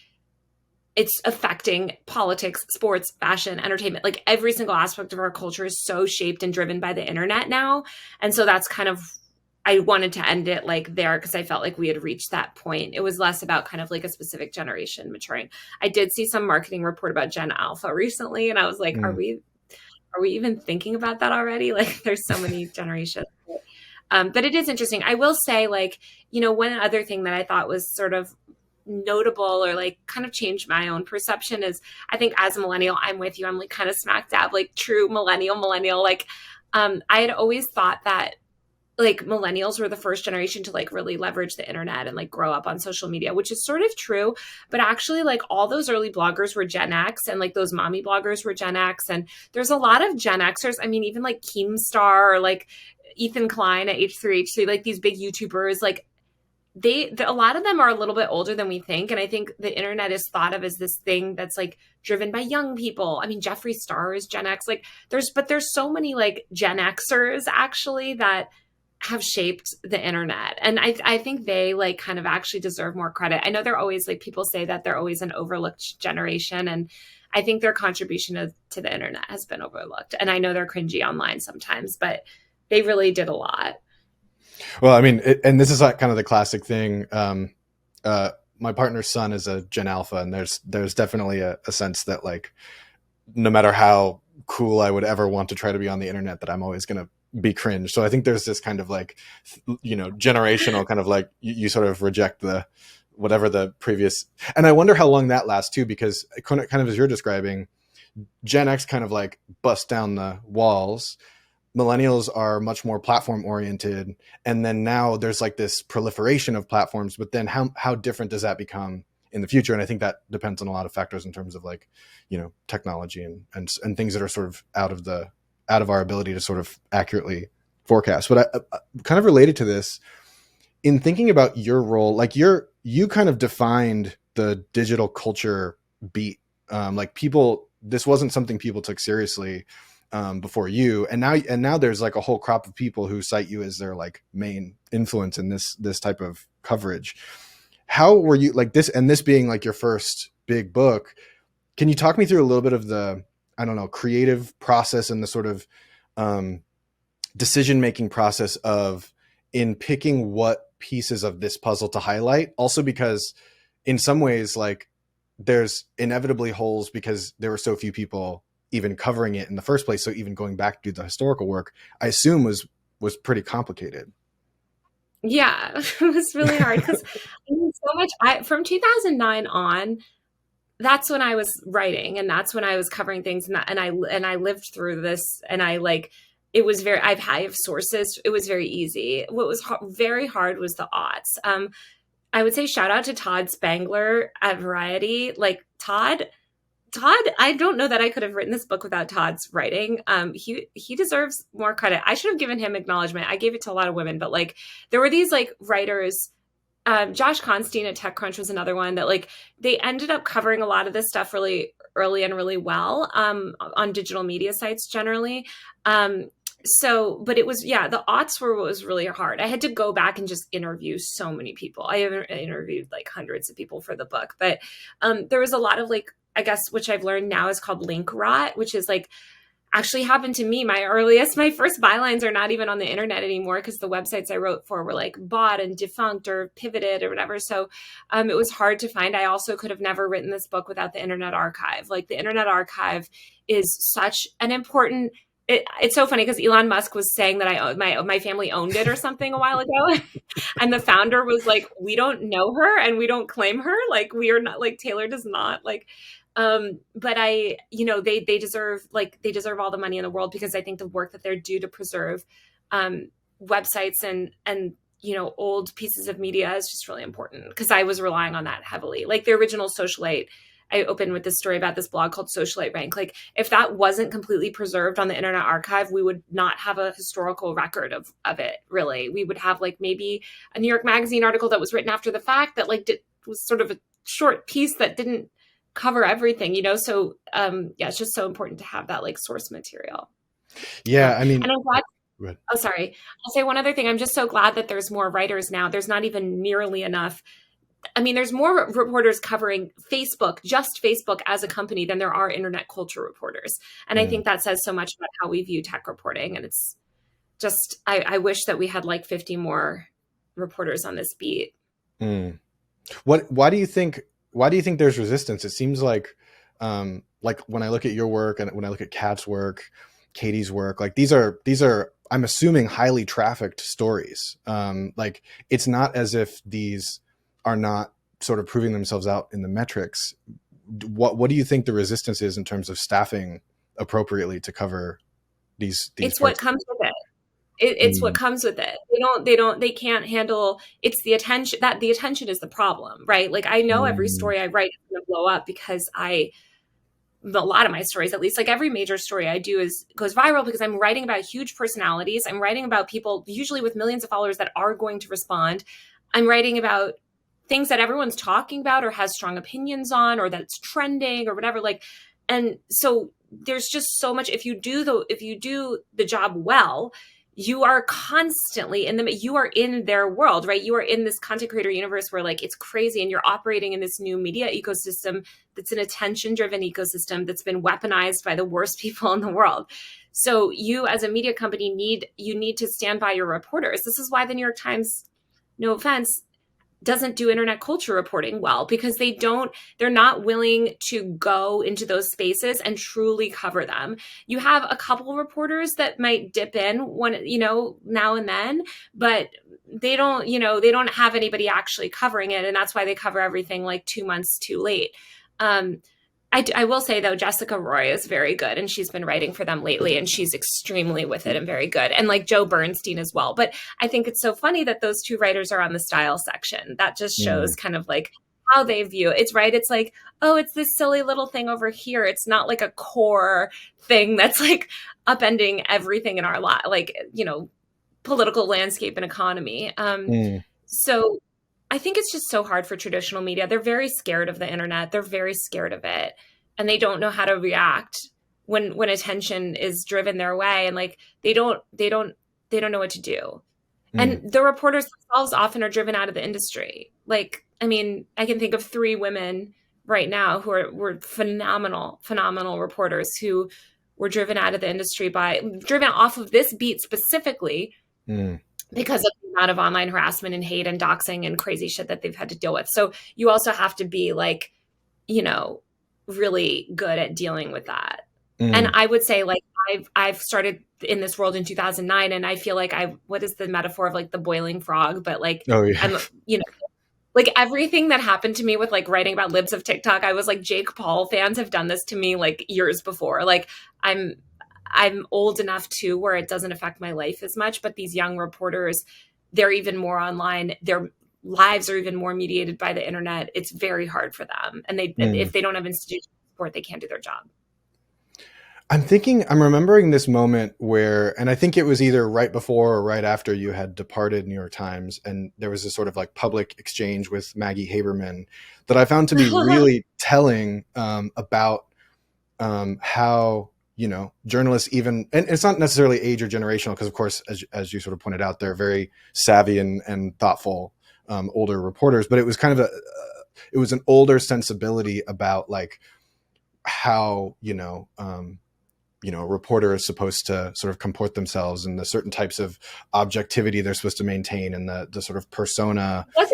it's affecting politics, sports, fashion, entertainment. Like every single aspect of our culture is so shaped and driven by the internet now. And so that's kind of, I wanted to end it like there because I felt like we had reached that point. It was less about kind of like a specific generation maturing. I did see some marketing report about Gen Alpha recently, and I was like, Mm. are we even thinking about that already? Like there's so many generations. But it is interesting. I will say, like, one other thing that I thought was sort of notable or like kind of changed my own perception is I think as a millennial, I'm with you. I'm like kind of smack dab, like true millennial. Like I had always thought that like millennials were the first generation to like really leverage the internet and like grow up on social media, which is sort of true. But actually, like all those early bloggers were Gen X, and like those mommy bloggers were Gen X. And there's a lot of Gen Xers. I mean, even like Keemstar or like Ethan Klein at H3H3, like these big YouTubers, like a lot of them are a little bit older than we think. And I think the internet is thought of as this thing that's like driven by young people. I mean, Jeffree Star is Gen X. Like there's so many like Gen Xers actually that have shaped the internet. And I think they like kind of actually deserve more credit. I know they're always like, people say that they're always an overlooked generation. And I think their contribution to the internet has been overlooked. And I know they're cringy online sometimes, but they really did a lot. Well, I mean, and this is like kind of the classic thing. My partner's son is a Gen Alpha, and there's definitely a sense that like, no matter how cool I would ever want to try to be on the internet, that I'm always going to be cringe. So I think there's this kind of like, generational kind of like you sort of reject the whatever the previous, and I wonder how long that lasts too, because kind of as you're describing, Gen X kind of like bust down the walls. Millennials are much more platform oriented, and then now there's like this proliferation of platforms, but then how different does that become in the future? And I think that depends on a lot of factors in terms of like technology and things that are sort of out of our ability to sort of accurately forecast. But I kind of related to this in thinking about your role, like you kind of defined the digital culture beat. Like this wasn't something people took seriously before you, and now there's like a whole crop of people who cite you as their like main influence in this type of coverage. How were you like this, and this being like your first big book? Can you talk me through a little bit of the, I don't know, creative process and the sort of decision-making process of in picking what pieces of this puzzle to highlight? Also, because in some ways, like there's inevitably holes because there were so few people even covering it in the first place. So even going back to do the historical work, I assume was pretty complicated. Yeah, it was really hard because I mean, so much. From 2009 on, that's when I was writing, and that's when I was covering things, and I lived through this, and I like it was very. I have sources. It was very easy. What was very hard was the aughts. I would say shout out to Todd Spangler at Variety. Like Todd, I don't know that I could have written this book without Todd's writing. He deserves more credit. I should have given him acknowledgement. I gave it to a lot of women, but like there were these like writers. Josh Constein at TechCrunch was another one that like they ended up covering a lot of this stuff really early and really well on digital media sites generally. But it was, the aughts were what was really hard. I had to go back and just interview so many people. I interviewed like hundreds of people for the book, but there was a lot of like, I guess, which I've learned now is called link rot, which is like actually happened to me. My first bylines are not even on the internet anymore because the websites I wrote for were like bought and defunct or pivoted or whatever. So it was hard to find. I also could have never written this book without the Internet Archive. Like the Internet Archive is such an important. It's so funny because Elon Musk was saying that my family owned it or something a while ago, and the founder was like, "We don't know her and we don't claim her. Like we are not like Taylor does not like." But they deserve all the money in the world because I think the work that they're due to preserve websites and old pieces of media is just really important because I was relying on that heavily. Like the original Socialite, I opened with this story about this blog called Socialite Rank. Like if that wasn't completely preserved on the Internet Archive, we would not have a historical record of it, really. We would have like maybe a New York Magazine article that was written after the fact that was sort of a short piece that didn't cover everything, so it's just so important to have that like source material. I mean, and I'm glad sorry, I'll say one other thing. I'm just so glad that there's more writers now. There's not even nearly enough. I mean, there's more reporters covering just Facebook as a company than there are internet culture reporters. And I think that says so much about how we view tech reporting. And it's just, I wish that we had like 50 more reporters on this beat. Why do you think there's resistance? It seems like when I look at your work and when I look at Kat's work, Katie's work, like these are, I'm assuming, highly trafficked stories. Like it's not as if these are not sort of proving themselves out in the metrics. What do you think the resistance is in terms of staffing appropriately to cover these it's what comes with it. It's what comes with it. They can't handle, it's the attention, the attention is the problem, right? Like I know every story I write is going to blow up because a lot of my stories, at least like every major story I do goes viral because I'm writing about huge personalities. I'm writing about people usually with millions of followers that are going to respond. I'm writing about things that everyone's talking about or has strong opinions on, or that's trending or whatever. Like, and so there's just so much, if you do the job well, you are constantly you are in their world, right? You are in this content creator universe where like, it's crazy. And you're operating in this new media ecosystem that's an attention driven ecosystem that's been weaponized by the worst people in the world. So you as a media company need to stand by your reporters. This is why the New York Times, no offense, doesn't do internet culture reporting well, because they're not willing to go into those spaces and truly cover them. You have a couple reporters that might dip in now and then, but they don't have anybody actually covering it. And that's why they cover everything like 2 months too late. I will say, though, Jessica Roy is very good, and she's been writing for them lately, and she's extremely with it and very good. And like Joe Bernstein as well. But I think it's so funny that those two writers are on the style section. That just shows kind of like how they view it. It's right. It's like, oh, it's this silly little thing over here. It's not like a core thing that's like upending everything in our political landscape and economy. So I think it's just so hard for traditional media. They're very scared of the internet. They're very scared of it. And they don't know how to react when attention is driven their way. And like, they don't know what to do. And the reporters themselves often are driven out of the industry. Like, I mean, I can think of 3 women right now who were phenomenal reporters who were driven out of the industry driven off of this beat specifically. Because of the amount of online harassment and hate and doxing and crazy shit that they've had to deal with. So you also have to be like, really good at dealing with that. And I would say like, I've started in this world in 2009, and I feel like what is the metaphor of like the boiling frog? But like, I'm, like everything that happened to me with like writing about libs of TikTok, I was like, Jake Paul fans have done this to me like years before. Like I'm old enough too where it doesn't affect my life as much, but these young reporters, they're even more online. Their lives are even more mediated by the internet. It's very hard for them. And if they don't have institutional support, they can't do their job. I'm remembering this moment where, and I think it was either right before or right after you had departed New York Times, and there was this sort of like public exchange with Maggie Haberman that I found to be really telling about how, journalists even, and it's not necessarily age or generational, because of course, as you sort of pointed out, they're very savvy and thoughtful older reporters, but it was kind of it was an older sensibility about like how, a reporter is supposed to sort of comport themselves and the certain types of objectivity they're supposed to maintain and the sort of persona. It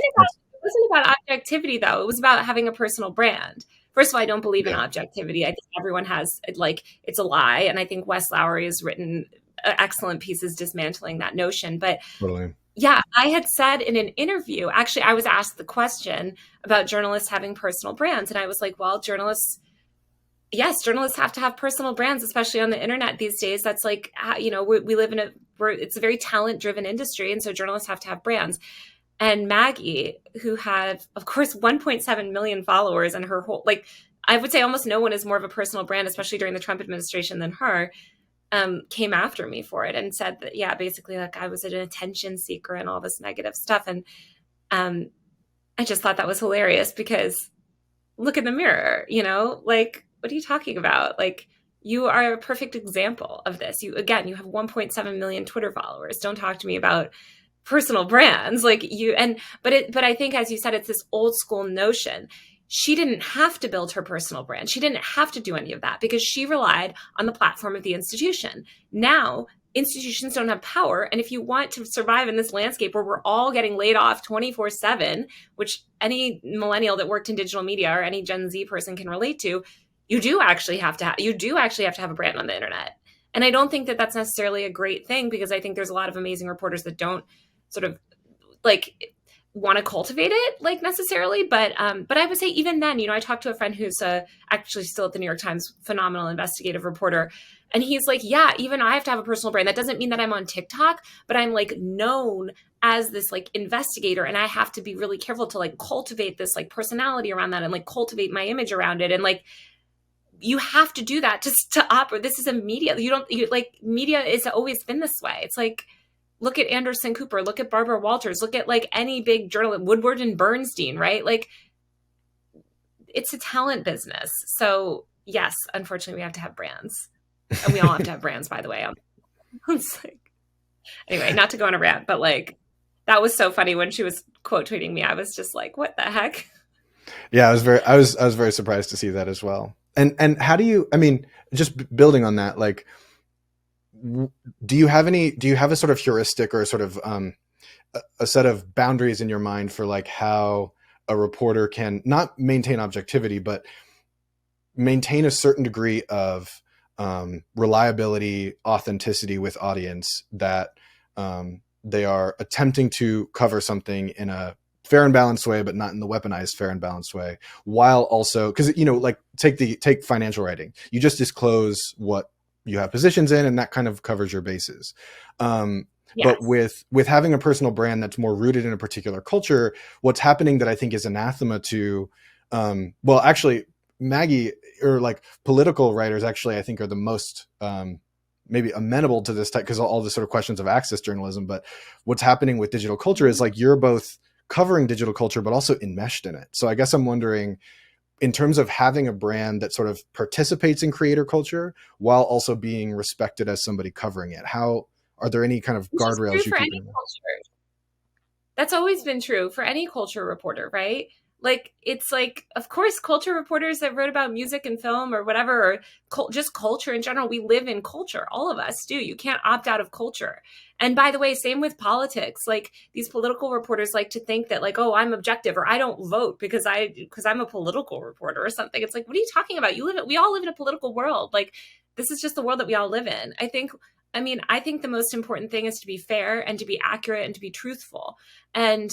wasn't about objectivity, though. It was about having a personal brand. First of all, I don't believe in Yeah, objectivity. I think everyone has, like, it's a lie. And I think Wes Lowery has written excellent pieces dismantling that notion. But totally. yeah, I had said in an interview, actually, I was asked the question about journalists having personal brands. And I was like, well, yes, journalists have to have personal brands, especially on the internet these days. That's like, we live in it's a very talent driven industry. And so journalists have to have brands. And Maggie, who had, of course, 1.7 million followers and her whole, like, I would say almost no one is more of a personal brand, especially during the Trump administration, than her, came after me for it and said that, yeah, basically, like, I was an attention seeker and all this negative stuff. And I just thought that was hilarious because look in the mirror, like, what are you talking about? Like, you are a perfect example of this. You have 1.7 million Twitter followers. Don't talk to me about personal brands, like you. But I think, as you said, it's this old school notion. She didn't have to build her personal brand. She didn't have to do any of that because she relied on the platform of the institution. Now, institutions don't have power. And if you want to survive in this landscape where we're all getting laid off 24/7, which any millennial that worked in digital media or any Gen Z person can relate to, you do actually have to have a brand on the internet. And I don't think that that's necessarily a great thing, because I think there's a lot of amazing reporters that don't sort of like want to cultivate it like necessarily. But I would say even then, I talked to a friend who's actually still at the New York Times, phenomenal investigative reporter. And he's like, yeah, even I have to have a personal brand. That doesn't mean that I'm on TikTok, but I'm like known as this like investigator. And I have to be really careful to like cultivate this like personality around that and like cultivate my image around it. And like, you have to do that just to operate. This is a media. Media has always been this way. It's like, look at Anderson Cooper, look at Barbara Walters, look at like any big journalist, Woodward and Bernstein, right? Like, it's a talent business. So yes, unfortunately, we have to have brands, and we all have to have brands, by the way. It's like, anyway, not to go on a rant, but like, that was so funny when she was quote tweeting me. I was just like, what the heck? Yeah, I was very surprised to see that as well. And how do you, just building on that, like, do you have a sort of heuristic or sort of a set of boundaries in your mind for like how a reporter can not maintain objectivity, but maintain a certain degree of reliability, authenticity with audience, that they are attempting to cover something in a fair and balanced way, but not in the weaponized fair and balanced way, while also, because like take financial writing, you just disclose what you have positions in, and that kind of covers your bases. Yes. But with having a personal brand that's more rooted in a particular culture, what's happening that I think is anathema to, actually Maggie, or like political writers, actually, I think are the most maybe amenable to this type, because all the sort of questions of access journalism. But what's happening with digital culture is like, you're both covering digital culture, but also enmeshed in it. So I guess I'm wondering, in terms of having a brand that sort of participates in creator culture while also being respected as somebody covering it, are there any kind of guardrails you keep in mind? That's always been true for any culture reporter, right? Like, it's like, of course, culture reporters that wrote about music and film or whatever, or just culture in general, we live in culture. All of us do. You can't opt out of culture. And by the way, same with politics. Like, these political reporters like to think that like, oh, I'm objective, or I don't vote because I'm a political reporter or something. It's like, what are you talking about? We all live in a political world. Like, this is just the world that we all live in. I think the most important thing is to be fair and to be accurate and to be truthful. And,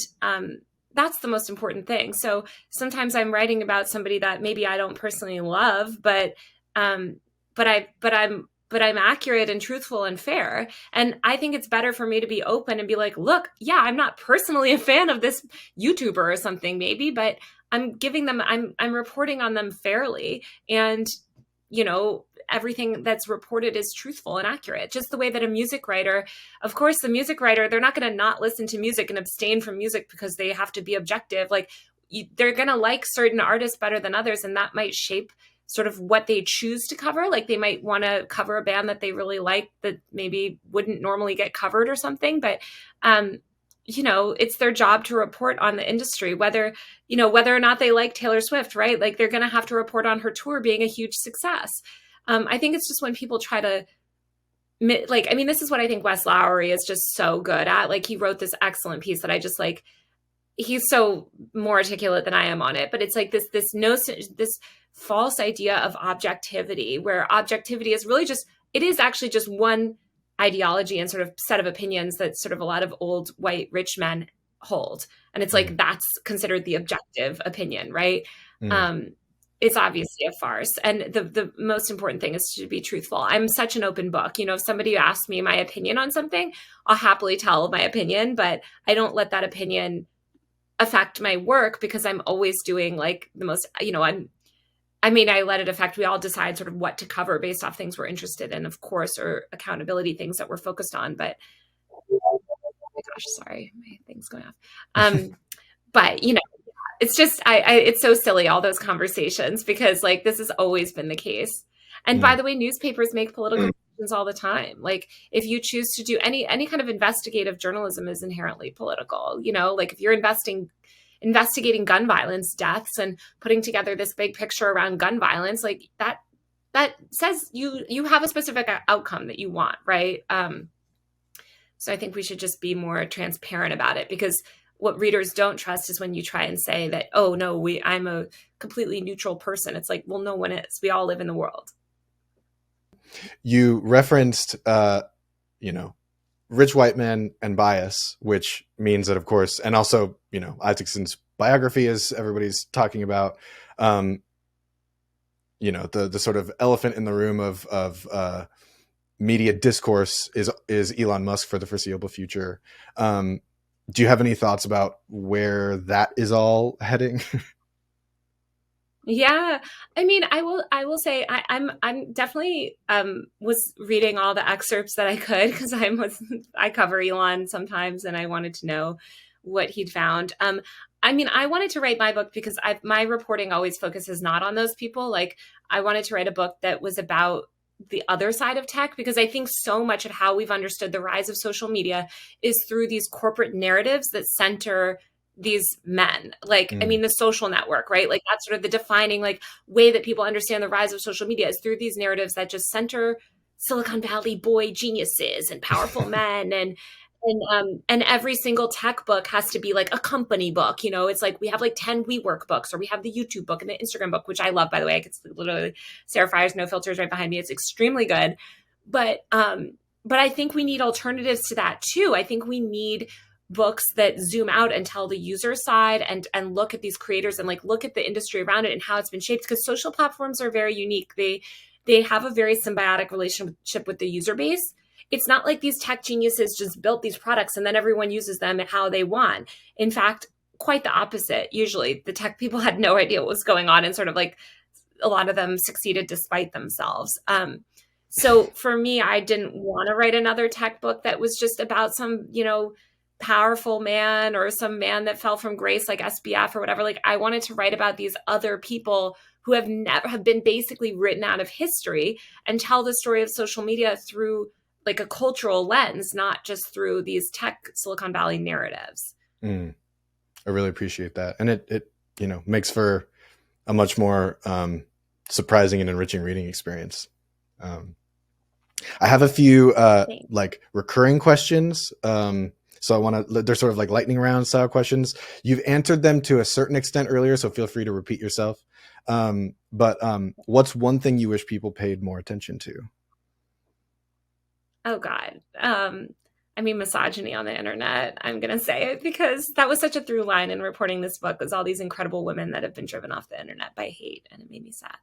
that's the most important thing. So sometimes I'm writing about somebody that maybe I don't personally love, but I'm accurate and truthful and fair. And I think it's better for me to be open and be like, look, yeah, I'm not personally a fan of this YouTuber or something maybe, but I'm reporting on them fairly. And, everything that's reported is truthful and accurate. Just the way that a music writer, of course, the music writer, they're not going to not listen to music and abstain from music because they have to be objective. Like, they're going to like certain artists better than others, and that might shape sort of what they choose to cover. Like, they might want to cover a band that they really like that maybe wouldn't normally get covered or something. But it's their job to report on the industry, whether or not they like Taylor Swift, right? Like, they're going to have to report on her tour being a huge success. I think it's just when people try to, like, I mean, this is what I think Wes Lowery is just so good at. Like, he wrote this excellent piece that I just like, he's so more articulate than I am on it, but it's like this false idea of objectivity, where objectivity is really it is actually just one ideology and sort of set of opinions that sort of a lot of old white rich men hold. And it's like, that's considered the objective opinion, right? It's obviously a farce. And the most important thing is to be truthful. I'm such an open book. If somebody asks me my opinion on something, I'll happily tell my opinion, but I don't let that opinion affect my work, because I'm always doing like the most, I let it affect, we all decide sort of what to cover based off things we're interested in, of course, or accountability things that we're focused on. But oh my gosh, sorry, my thing's going off. But it's just, it's so silly, all those conversations, because like, this has always been the case. And by the way, newspapers make political decisions all the time. Like, if you choose to do any kind of investigative journalism is inherently political, like if you're investigating gun violence deaths and putting together this big picture around gun violence, like that says you have a specific outcome that you want, right? So I think we should just be more transparent about it, because what readers don't trust is when you try and say that, oh no, I'm a completely neutral person. It's like, well, no one is. We all live in the world. You referenced, rich white men and bias, which means that, of course, and also, Isaacson's biography, as everybody's talking about, the sort of elephant in the room of media discourse is Elon Musk for the foreseeable future. Do you have any thoughts about where that is all heading? Yeah. I mean, I will say I'm definitely was reading all the excerpts that I could, because I cover Elon sometimes, and I wanted to know what he'd found. I mean, I wanted to write my book because my reporting always focuses not on those people. Like, I wanted to write a book that was about the other side of tech, because I think so much of how we've understood the rise of social media is through these corporate narratives that center these men. Like, I mean, the social network, right? Like, that's sort of the defining like way that people understand the rise of social media, is through these narratives that just center Silicon Valley boy geniuses and powerful men. And every single tech book has to be like a company book. It's like, we have like 10 WeWork books, or we have the YouTube book and the Instagram book, which I love, by the way. It's literally Sarah Fryer's No Filters right behind me. It's extremely good. But I think we need alternatives to that too. I think we need books that zoom out and tell the user side, and look at these creators, and like look at the industry around it and how it's been shaped, because social platforms are very unique. They have a very symbiotic relationship with the user base. It's not like these tech geniuses just built these products and then everyone uses them how they want. In fact, quite the opposite. Usually the tech people had no idea what was going on, and sort of like a lot of them succeeded despite themselves. So for me, I didn't want to write another tech book that was just about some, powerful man, or some man that fell from grace like SBF or whatever. Like, I wanted to write about these other people who have been basically written out of history, and tell the story of social media through like a cultural lens, not just through these tech Silicon Valley narratives. I really appreciate that. And it makes for a much more surprising and enriching reading experience. I have a few like recurring questions. So I want to, they're sort of like lightning round style questions. You've answered them to a certain extent earlier, so feel free to repeat yourself. But what's one thing you wish people paid more attention to? Oh God. I mean, misogyny on the internet. I'm going to say it, because that was such a through line in reporting this book, was all these incredible women that have been driven off the internet by hate. And it made me sad.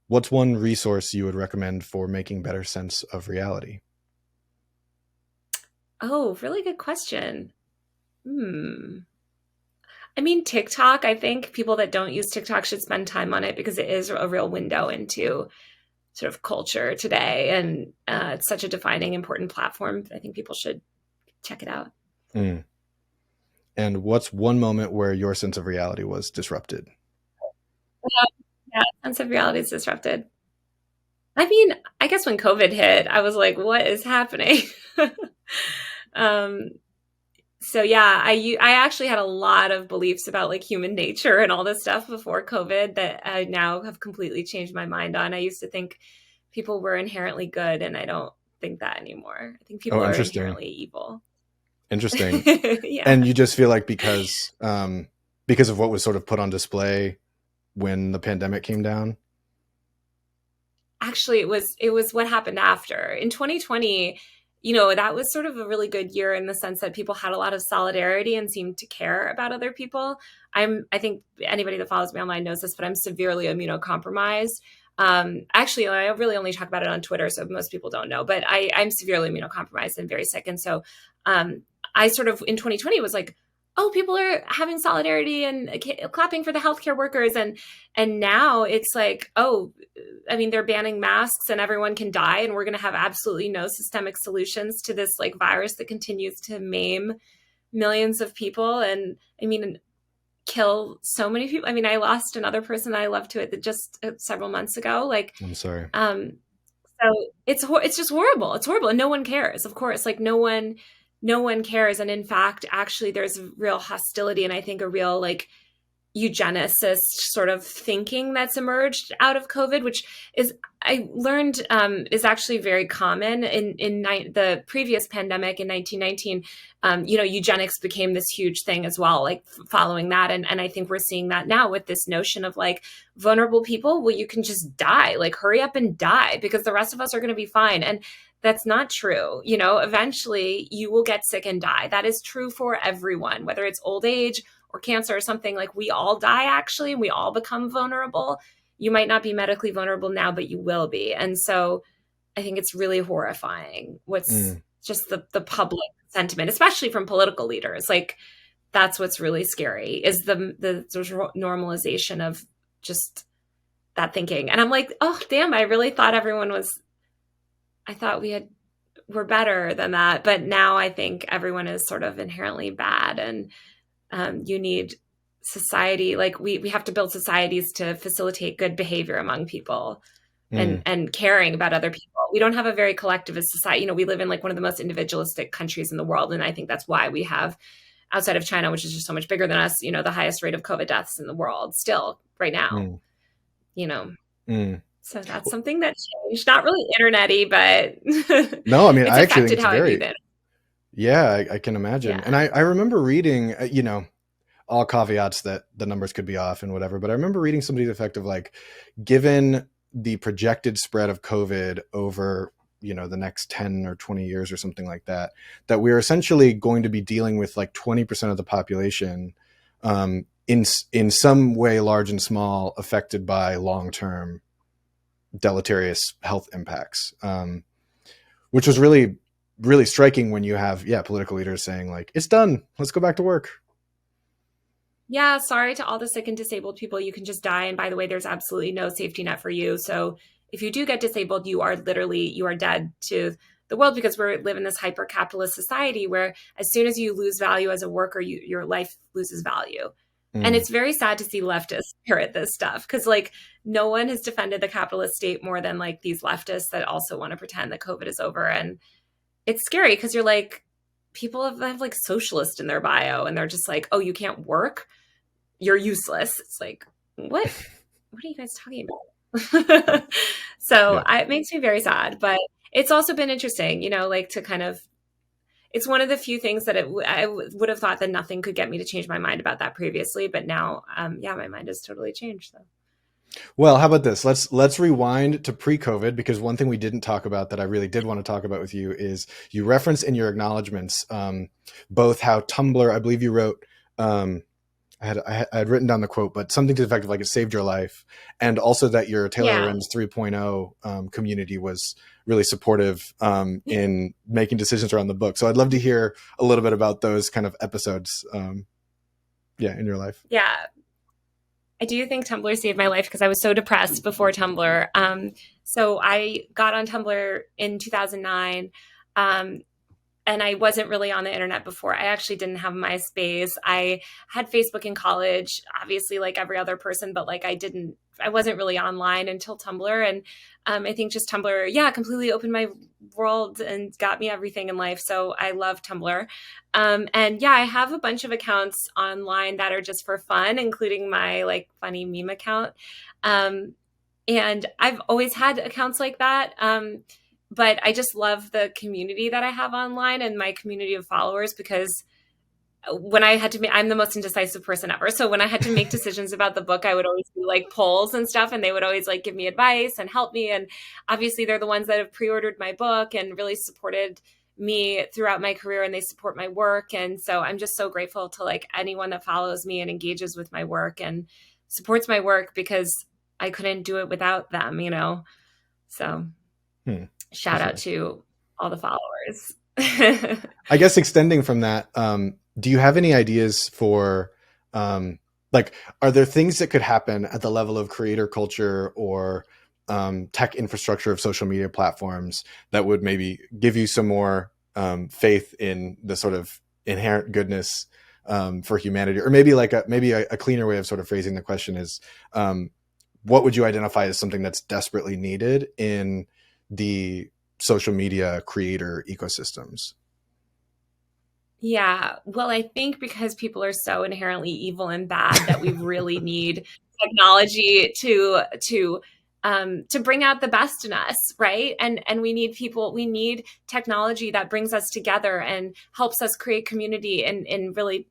What's one resource you would recommend for making better sense of reality? Oh, really good question. I mean, TikTok, I think people that don't use TikTok should spend time on it, because it is a real window into sort of culture today. And it's such a defining, important platform. I think people should check it out. And what's one moment where your sense of reality was disrupted? Yeah, sense of reality is disrupted. I mean, I guess when COVID hit, I was like, what is happening? So yeah, I actually had a lot of beliefs about like human nature and all this stuff before COVID that I now have completely changed my mind on. I used to think people were inherently good, and I don't think that anymore. I think Oh, people are interesting. inherently evil. Interesting. Yeah. And you just feel like because of what was sort of put on display when the pandemic came down. Actually, it was what happened after. In 2020, that was sort of a really good year in the sense that people had a lot of solidarity and seemed to care about other people. I think anybody that follows me online knows this, but I'm severely immunocompromised. Actually, I really only talk about it on Twitter, so most people don't know, but I'm severely immunocompromised and very sick. And so I sort of in 2020 was like, oh, people are having solidarity and clapping for the healthcare workers. And now it's like, oh, I mean, they're banning masks and everyone can die. And we're going to have absolutely no systemic solutions to this like virus that continues to maim millions of people. And I mean, kill so many people. I mean, I lost another person that I loved to it just several months ago. Like, I'm sorry. so it's just horrible. It's horrible. And no one cares, of course, like no one cares. And in fact, actually there's real hostility. And I think a real like eugenicist sort of thinking that's emerged out of COVID, which is I learned is actually very common in the previous pandemic in 1919. Eugenics became this huge thing as well, like following that, and I think we're seeing that now with this notion of like vulnerable people. Well, you can just die, like hurry up and die because the rest of us are going to be fine, and that's not true. Eventually you will get sick and die. That is true for everyone, whether it's old age or cancer or something. Like we all die actually, and we all become vulnerable. You might not be medically vulnerable now, but you will be. And so I think it's really horrifying what's just the public sentiment, especially from political leaders. Like that's what's really scary is the normalization of just that thinking. And I'm like, oh damn, I really thought I thought we're better than that. But now I think everyone is sort of inherently bad, and you need society, like we have to build societies to facilitate good behavior among people and caring about other people. We don't have a very collectivist society. We live in like one of the most individualistic countries in the world. And I think that's why we have, outside of China, which is just so much bigger than us, the highest rate of COVID deaths in the world still right now, So that's something that changed. Not really internet-y, but no, I mean, it's I actually affected think how it's I view very, it. yeah, I can imagine. Yeah. And I remember reading, all caveats that the numbers could be off and whatever, but I remember reading somebody to the effect of like, given the projected spread of COVID over, the next 10 or 20 years or something like that, that we're essentially going to be dealing with like 20% of the population in some way, large and small, affected by long-term deleterious health impacts, which was really, really striking when you have, political leaders saying like, it's done, let's go back to work. Yeah, sorry to all the sick and disabled people. You can just die. And by the way, there's absolutely no safety net for you. So if you do get disabled, you are dead to the world, because we live in this hyper-capitalist society where as soon as you lose value as a worker, your life loses value. And it's very sad to see leftists parrot this stuff, because like no one has defended the capitalist state more than like these leftists that also want to pretend that COVID is over. And it's scary because you're like, people have like socialist in their bio and they're just like, oh, you can't work, you're useless. It's like, what are you guys talking about? So it makes me very sad, but it's also been interesting, like to kind of, it's one of the few things that I would have thought that nothing could get me to change my mind about that previously. But now, my mind has totally changed. So. Well, how about this? Let's rewind to pre-COVID, because one thing we didn't talk about that I really did want to talk about with you is you reference in your acknowledgments both how Tumblr, I believe you wrote, I had written down the quote, but something to the effect of like it saved your life, and also that your Taylor Lorenz 3.0 community was really supportive in making decisions around the book. So I'd love to hear a little bit about those kind of episodes, in your life. Yeah. I do think Tumblr saved my life because I was so depressed before Tumblr. So I got on Tumblr in 2009. and I wasn't really on the internet before. I actually didn't have MySpace. I had Facebook in college, obviously like every other person, but like I wasn't really online until Tumblr. And I think just Tumblr, completely opened my world and got me everything in life. So I love Tumblr. And I have a bunch of accounts online that are just for fun, including my like funny meme account. And I've always had accounts like that. But I just love the community that I have online and my community of followers, because when I had to I'm the most indecisive person ever. So when I had to make decisions about the book, I would always do like polls and stuff, and they would always like give me advice and help me. And obviously they're the ones that have pre-ordered my book and really supported me throughout my career, and they support my work. And so I'm just so grateful to like anyone that follows me and engages with my work and supports my work, because I couldn't do it without them, So shout out to all the followers. I guess extending from that, do you have any ideas for, like, are there things that could happen at the level of creator culture or tech infrastructure of social media platforms that would maybe give you some more faith in the sort of inherent goodness for humanity? Or maybe like a cleaner way of sort of phrasing the question is, what would you identify as something that's desperately needed in the social media creator ecosystems? Yeah, well, I think because people are so inherently evil and bad that we really need technology to bring out the best in us, right? And we need technology that brings us together and helps us create community in really,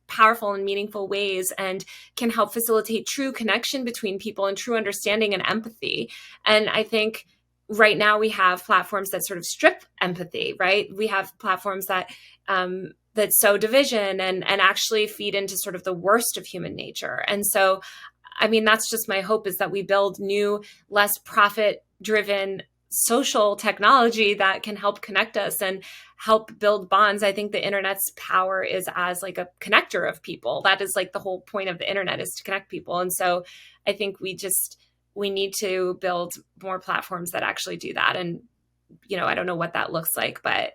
powerful and meaningful ways, and can help facilitate true connection between people and true understanding and empathy. And I think right now we have platforms that sort of strip empathy, right? We have platforms that sow division and actually feed into sort of the worst of human nature. And so, I mean, that's just my hope, is that we build new, less profit-driven social technology that can help connect us and help build bonds. I think the internet's power is as like a connector of people. That is like the whole point of the internet, is to connect people. And so I think we need to build more platforms that actually do that. And, I don't know what that looks like, but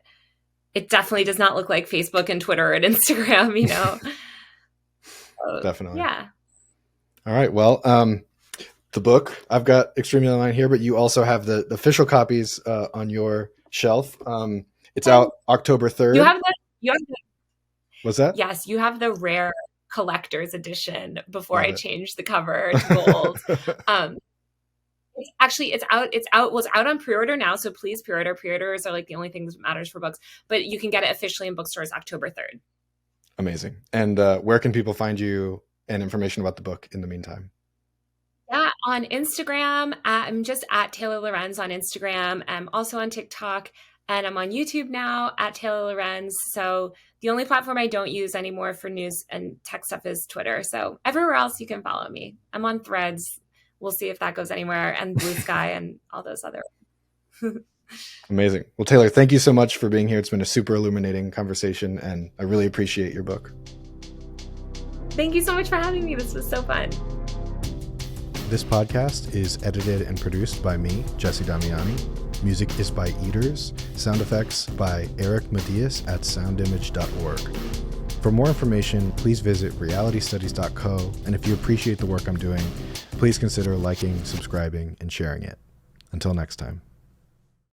it definitely does not look like Facebook and Twitter and Instagram, So, Definitely. Yeah. All right. Well, the book, I've got Extremely Online here, but you also have the official copies on your shelf. It's out October 3rd. You have the What's that? Yes, you have the rare collector's edition before I changed the cover to gold. It's out on pre-order now. So please pre-order. Pre-orders are like the only thing that matters for books, but you can get it officially in bookstores October 3rd. Amazing. And where can people find you and information about the book in the meantime? Yeah, on Instagram, I'm just at Taylor Lorenz on Instagram. I'm also on TikTok, and I'm on YouTube now at Taylor Lorenz. So the only platform I don't use anymore for news and tech stuff is Twitter. So everywhere else you can follow me. I'm on Threads. We'll see if that goes anywhere, and Blue Sky and all those other. Amazing. Well, Taylor, thank you so much for being here. It's been a super illuminating conversation, and I really appreciate your book. Thank you so much for having me. This was so fun. This podcast is edited and produced by me, Jesse Damiani. Music is by Eaters. Sound effects by Eric Matyas at soundimage.org. For more information, please visit realitystudies.co. And if you appreciate the work I'm doing, please consider liking, subscribing, and sharing it. Until next time.